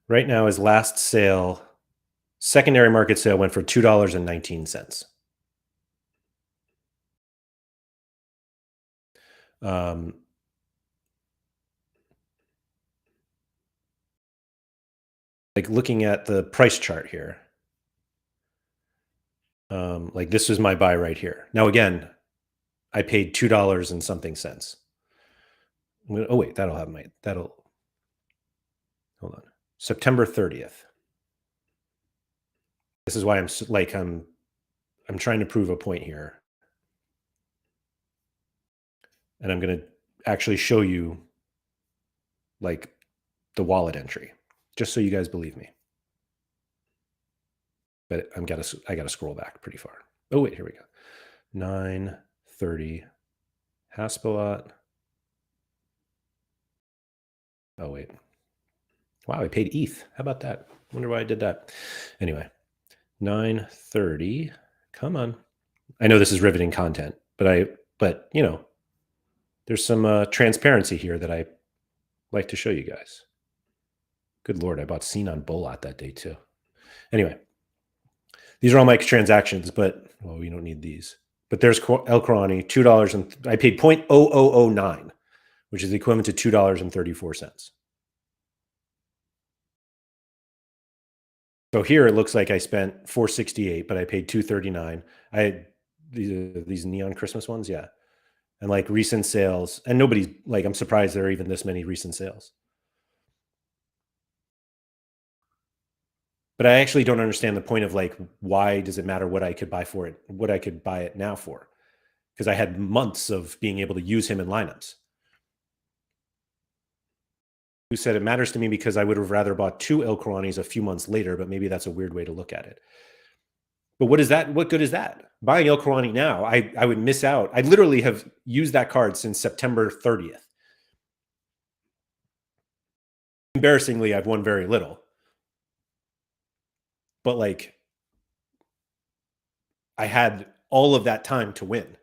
Right now, his last sale, secondary market sale, went for $2.19. Like looking at the price chart here, like this was my buy right here. Now, again, I paid $2 and something cents. Oh wait, that'll hold on. September 30th. This is why I'm trying to prove a point here. And I'm going to actually show you like the wallet entry just so you guys believe me. But I got to scroll back pretty far. Oh wait, here we go. 930 Haspelot. Oh wait. Wow, I paid ETH. How about that? Wonder why I did that. Anyway, 930. Come on. I know this is riveting content, but you know, there's some transparency here that I like to show you guys. Good Lord, I bought Scene on Bulot that day too. Anyway, these are all my transactions, but well, we don't need these. But there's El Corani, $2, and I paid 0.0009, which is equivalent to $2.34. So here it looks like I spent $468, but I paid $239. I had these neon Christmas ones, yeah, and like recent sales, and nobody's like, I'm surprised there are even this many recent sales. But I actually don't understand the point of like, why does it matter what I could buy for it, what I could buy it now for? Because I had months of being able to use him in lineups. Who said it matters to me because I would have rather bought two El Quranis a few months later, but maybe that's a weird way to look at it. But what is that? What good is that? Buying El Qurani now, I would miss out. I literally have used that card since September 30th. Embarrassingly, I've won very little. But like, I had all of that time to win.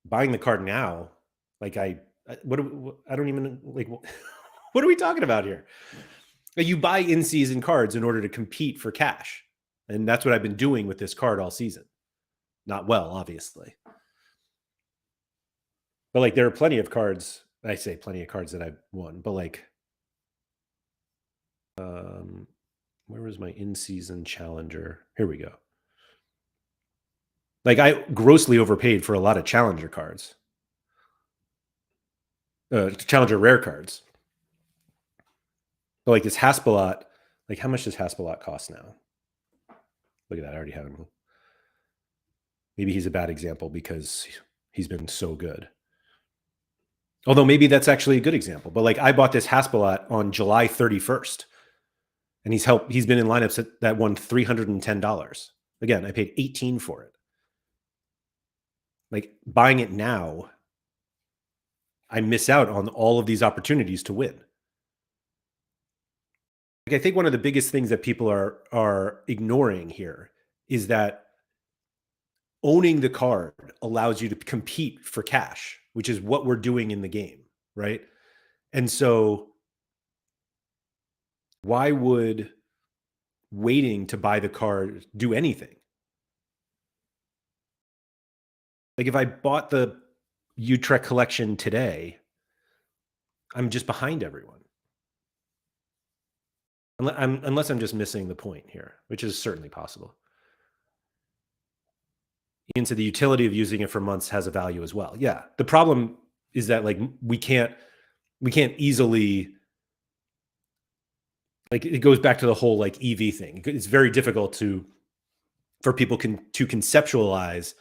Buying the card now, like I don't even like. What are we talking about here? Like, you buy in-season cards in order to compete for cash, and that's what I've been doing with this card all season. Not well, obviously, but like there are plenty of cards. I say plenty of cards that I've won, but like, where was my in-season challenger? Here we go. Like, I grossly overpaid for a lot of challenger cards, challenger rare cards. But like this Haspelot, like how much does Haspelot cost now? Look at that, I already have him. Maybe he's a bad example because he's been so good. Although maybe that's actually a good example. But like, I bought this Haspelot on July 31st, and he's been in lineups that won $310. Again, I paid 18 for it. Like, buying it now, I miss out on all of these opportunities to win. Like, I think one of the biggest things that people are ignoring here is that owning the card allows you to compete for cash, which is what we're doing in the game, right? And so why would waiting to buy the card do anything? Like, if I bought the Utrecht collection today, I'm just behind everyone. Unless I'm just missing the point here, which is certainly possible. Into the utility of using it for months has a value as well. Yeah. The problem is that like we can't easily, like, it goes back to the whole like EV thing. It's very difficult for people to conceptualize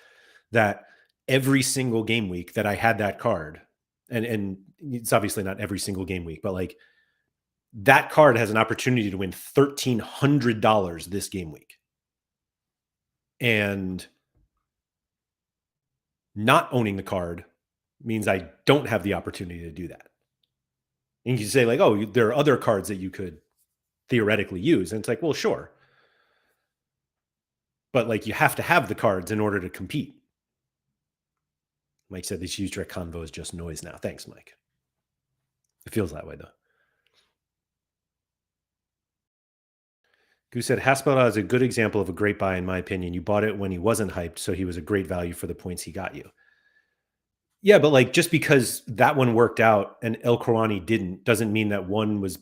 that every single game week that I had that card, and it's obviously not every single game week, but like that card has an opportunity to win $1,300 this game week. And not owning the card means I don't have the opportunity to do that. And you say like, oh, there are other cards that you could theoretically use. And it's like, well, sure. But like, you have to have the cards in order to compete. Mike said this Utrecht convo is just noise now. Thanks, Mike. It feels that way, though. Goose said, Hasbulla is a good example of a great buy, in my opinion. You bought it when he wasn't hyped, so he was a great value for the points he got you. Yeah, but like just because that one worked out and El Kouani didn't doesn't mean that one was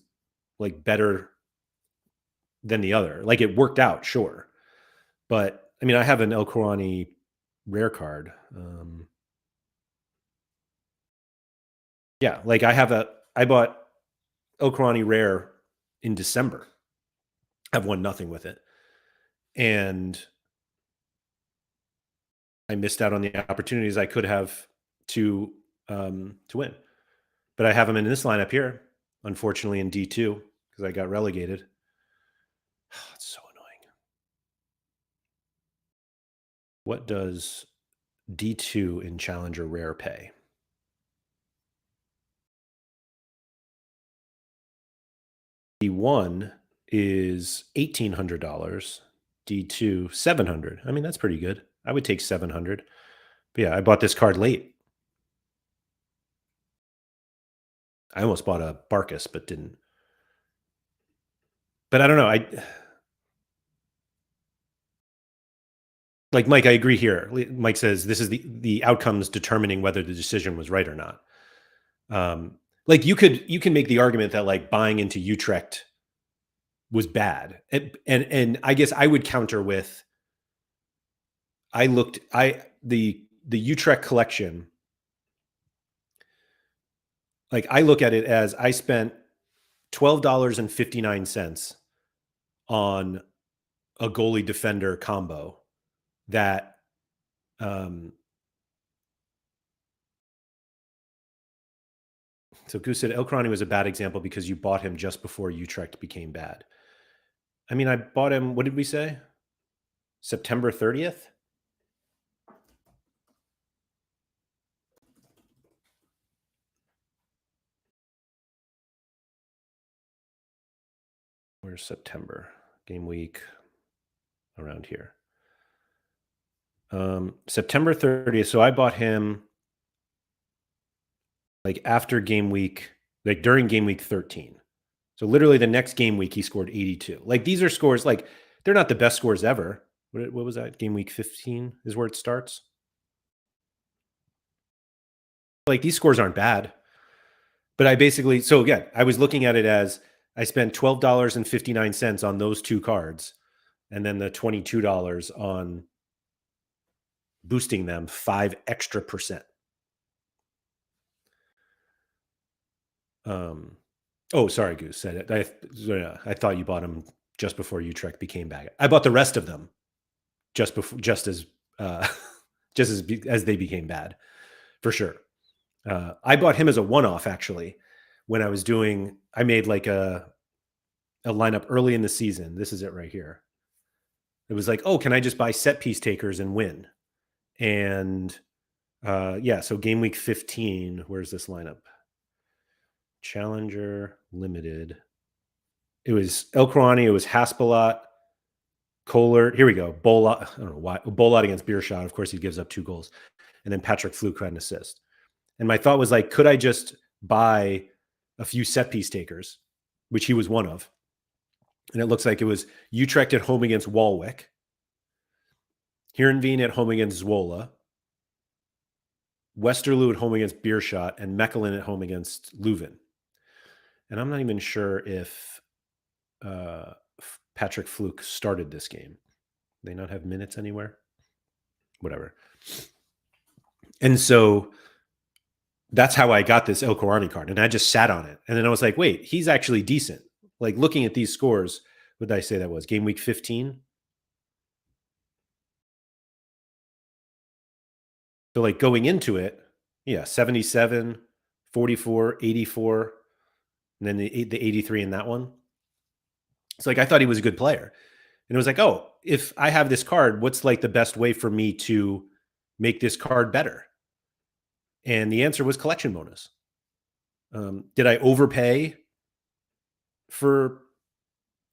like better than the other. Like it worked out, sure. But I mean, I have an El Kouani rare card. Yeah, like I bought El Kouani rare in December. I've won nothing with it. And I missed out on the opportunities I could have to win. But I have him in this lineup here, unfortunately in D2 because I got relegated. It's so annoying. What does D2 in Challenger Rare pay? D1 is $1,800. D2 $700. I mean, that's pretty good. I would take 700. But yeah, I bought this card late. I almost bought a Barkus, but didn't. But I don't know. Like Mike, I agree here. Mike says this is the outcomes determining whether the decision was right or not. Like you can make the argument that like buying into Utrecht was bad, and I guess I would counter with the Utrecht collection. Like I look at it as I spent $12.59 on a goalie defender combo that so Goose said El Kouani was a bad example because you bought him just before Utrecht became bad. I mean, I bought him, what did we say? September 30th? Where's September? Game week around here. September 30th. So I bought him like after game week, like during game week 13. So literally the next game week, he scored 82. Like these are scores, like they're not the best scores ever. What was that? Game week 15 is where it starts. Like these scores aren't bad. But I basically, so again, I was looking at it as I spent $12.59 on those two cards and then the $22 on boosting them 5 extra percent. Oh, sorry, Goose said it. I thought you bought them just before Utrecht became bad. I bought the rest of them just as they became bad, for sure. I bought him as a one-off actually when I was doing. I made like a lineup early in the season. This is it right here. It was like, oh, can I just buy set piece takers and win? And yeah, so game week 15. Where's this lineup? Challenger Limited. It was El Kouani. It was Hasbulla, Kohler. Here we go. Bolot. I don't know why. Bolot against Beershot. Of course, he gives up 2 goals. And then Patrick Fluke had an assist. And my thought was like, could I just buy a few set piece takers, which he was one of? And it looks like it was Utrecht at home against Walwick, Heerenveen at home against Zwolle, Westerlo at home against Beershot, and Mechelen at home against Leuven. And I'm not even sure if Patrick Fluke started this game. They not have minutes anywhere? Whatever. And so that's how I got this El Kouani card. And I just sat on it. And then I was like, wait, he's actually decent. Like looking at these scores, what did I say that was? Game week 15? So like going into it, yeah, 77, 44, 84, and then the 83 in that one. It's like I thought he was a good player. And it was like, oh, if I have this card, what's like the best way for me to make this card better? And the answer was collection bonus. Did I overpay for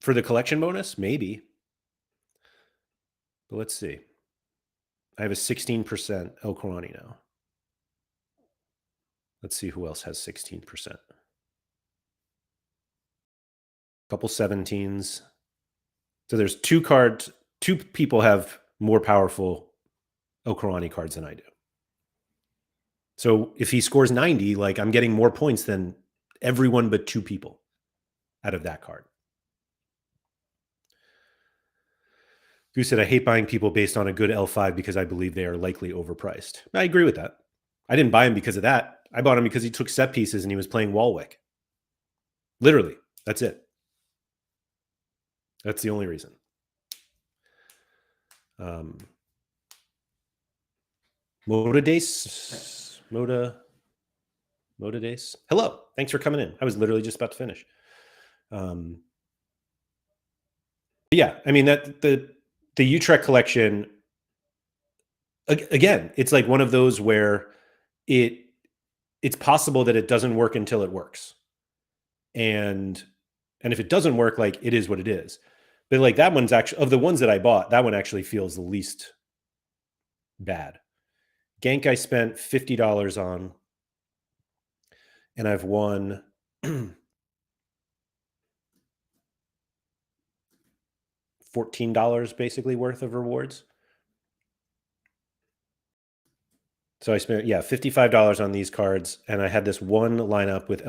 the collection bonus? Maybe. But let's see. I have a 16% El Kouani now. Let's see who else has 16%. Couple 17s. So there's two people have more powerful Okarani cards than I do. So if he scores 90, like I'm getting more points than everyone but two people out of that card. Who said, I hate buying people based on a good L5 because I believe they are likely overpriced. I agree with that. I didn't buy him because of that. I bought him because he took set pieces and he was playing Walwick. Literally, that's it. That's the only reason. Moda Dace. Moda Dace. Hello. Thanks for coming in. I was literally just about to finish. Yeah, I mean that the Utrecht collection, again, it's like one of those where it's possible that it doesn't work until it works. And if it doesn't work, like it is what it is. But like that one's actually, of the ones that I bought, that one actually feels the least bad. Gank I spent $50 on, and I've won $14 basically worth of rewards. So I spent, $55 on these cards, and I had this one lineup with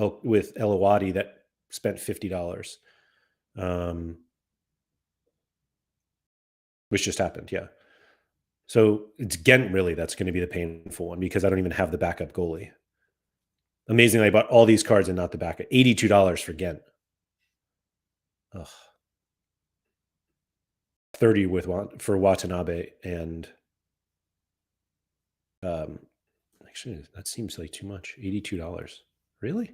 Elawadi that spent $50. Which just happened, yeah. So it's Ghent really that's going to be the painful one because I don't even have the backup goalie. Amazingly, I bought all these cards and not the backup. $82 for Ghent. Ugh. 30 for Watanabe, and actually that seems like too much. $82. Really?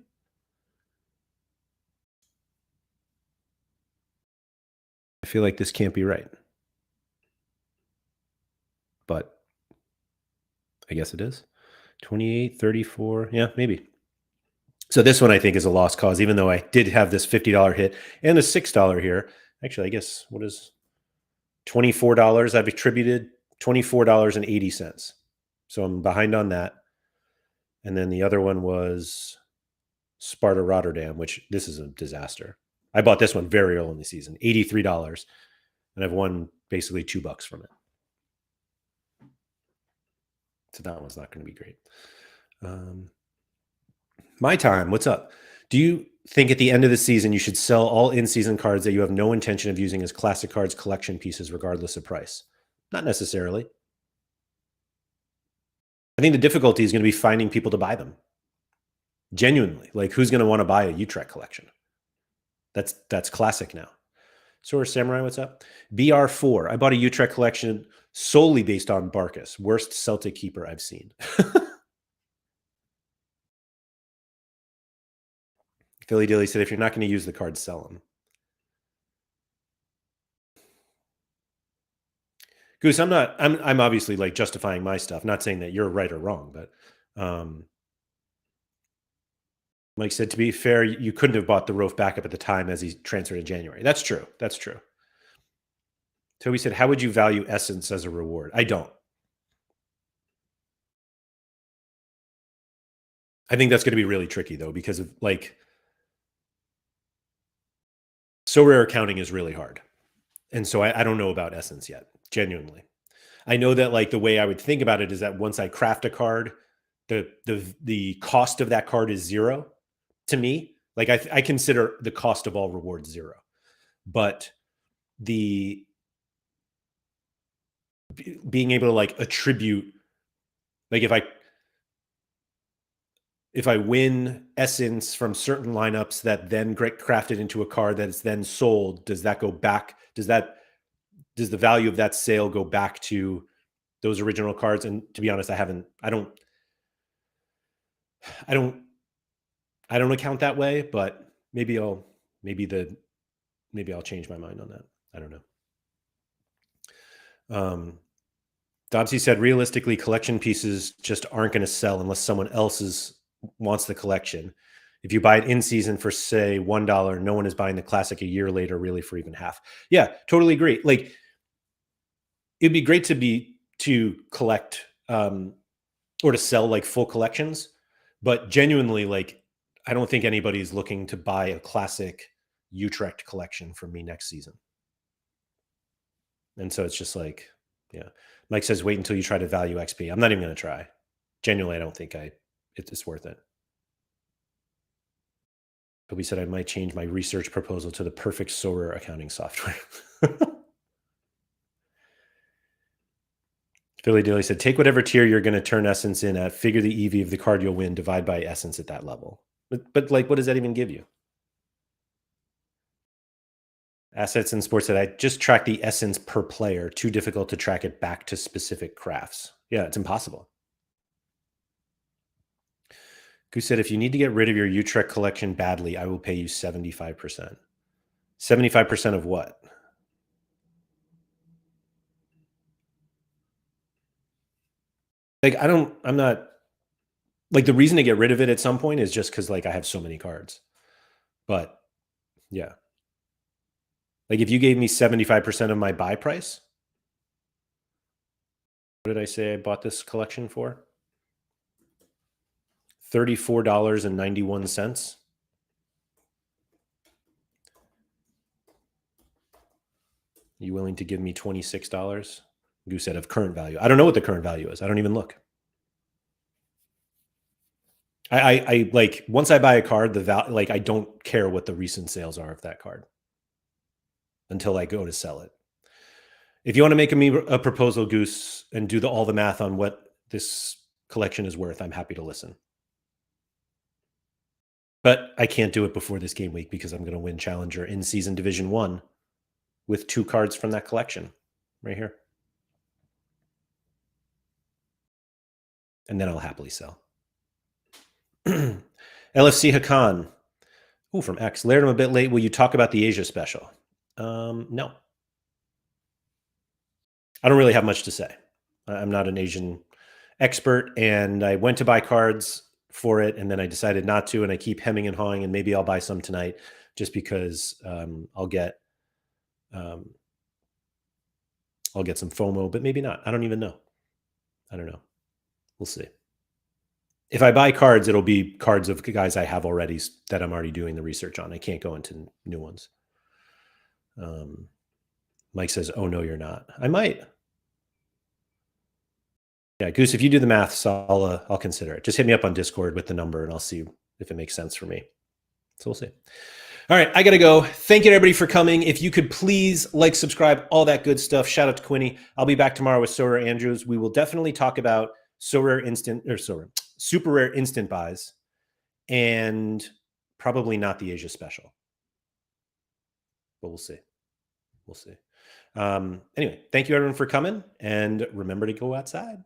I feel like this can't be right. But I guess it is. 28, 34. Yeah, maybe. So this one I think is a lost cause, even though I did have this $50 hit and a $6 here. Actually, I guess what is $24? I've attributed $24.80. So I'm behind on that. And then the other one was Sparta Rotterdam, which this is a disaster. I bought this one very early in the season, $83, and I've won basically $2 from it. So that one's not going to be great. My time, what's up? Do you think at the end of the season you should sell all in-season cards that you have no intention of using as classic cards collection pieces regardless of price? Not necessarily. I think the difficulty is going to be finding people to buy them. Genuinely. Like, who's going to want to buy a Utrecht collection? That's classic now. Sorare Samurai, what's up? BR4. I bought a Utrecht collection solely based on Barkas. Worst Celtic keeper I've seen. Philly Dilly said, if you're not going to use the cards, sell them. Goose, I'm obviously like justifying my stuff, not saying that you're right or wrong, but Mike said, to be fair, you couldn't have bought the Rofe backup at the time as he transferred in January. That's true. That's true. Toby said, how would you value Essence as a reward? I don't. I think that's going to be really tricky though, because of like, Sorare accounting is really hard. And so I don't know about Essence yet, genuinely. I know that like the way I would think about it is that once I craft a card, the cost of that card is zero to me. Like I consider the cost of all rewards zero, but the being able to like attribute, like if I win Essence from certain lineups that then get crafted into a card that is then sold, does that go back? Does the value of that sale go back to those original cards? And to be honest, I don't account that way, but maybe I'll change my mind on that. I don't know. Dobbsy said, realistically, collection pieces just aren't going to sell unless someone else wants the collection. If you buy it in season for say $1, no one is buying the classic a year later, really for even half. Yeah, totally agree. Like, it'd be great to collect or to sell like full collections, But genuinely, like, I don't think anybody's looking to buy a classic Utrecht collection from me next season. And so it's just like, yeah. Mike says, wait until you try to value XP. I'm not even going to try. Genuinely, I don't think it's worth it. Toby said I might change my research proposal to the perfect Sorare accounting software. Philly Dilly said, take whatever tier you're going to turn essence in at, figure the EV of the card you'll win, divide by essence at that level. But like, what does that even give you? Assets in sports that I just track the essence per player. Too difficult to track it back to specific crafts. Yeah, it's impossible. Who said, if you need to get rid of your Utrecht collection badly, I will pay you 75%. 75% of what? Like, I'm not, like, the reason to get rid of it at some point is just because, like, I have so many cards. But yeah. Like, if you gave me 75% of my buy price, what did I say I bought this collection for? $34.91. You willing to give me $26? Goose said of current value. I don't know what the current value is. I don't even look. I like, once I buy a card, the value, like, I don't care what the recent sales are of that card until I go to sell it. If you want to make me a proposal, Goose, and do all the math on what this collection is worth, I'm happy to listen. But I can't do it before this game week because I'm going to win Challenger in season Division 1 with 2 cards from that collection right here. And then I'll happily sell. LFC Hakan. Oh, from X. Laird, I'm a bit late. Will you talk about the Asia special? No. I don't really have much to say. I'm not an Asian expert, and I went to buy cards for it, and then I decided not to, and I keep hemming and hawing, and maybe I'll buy some tonight just because I'll get some FOMO, but maybe not. I don't even know. I don't know. We'll see. If I buy cards, it'll be cards of guys I have already that I'm already doing the research on. I can't go into new ones. Mike says, oh, no, you're not. I might. Yeah, Goose, if you do the math, so I'll consider it. Just hit me up on Discord with the number, and I'll see if it makes sense for me. So we'll see. All right, I got to go. Thank you, everybody, for coming. If you could please like, subscribe, all that good stuff. Shout out to Quinny. I'll be back tomorrow with Sorare Andrews. We will definitely talk about super rare instant buys, and probably not the Asia special. But we'll see. We'll see. Anyway, thank you, everyone, for coming. And remember to go outside.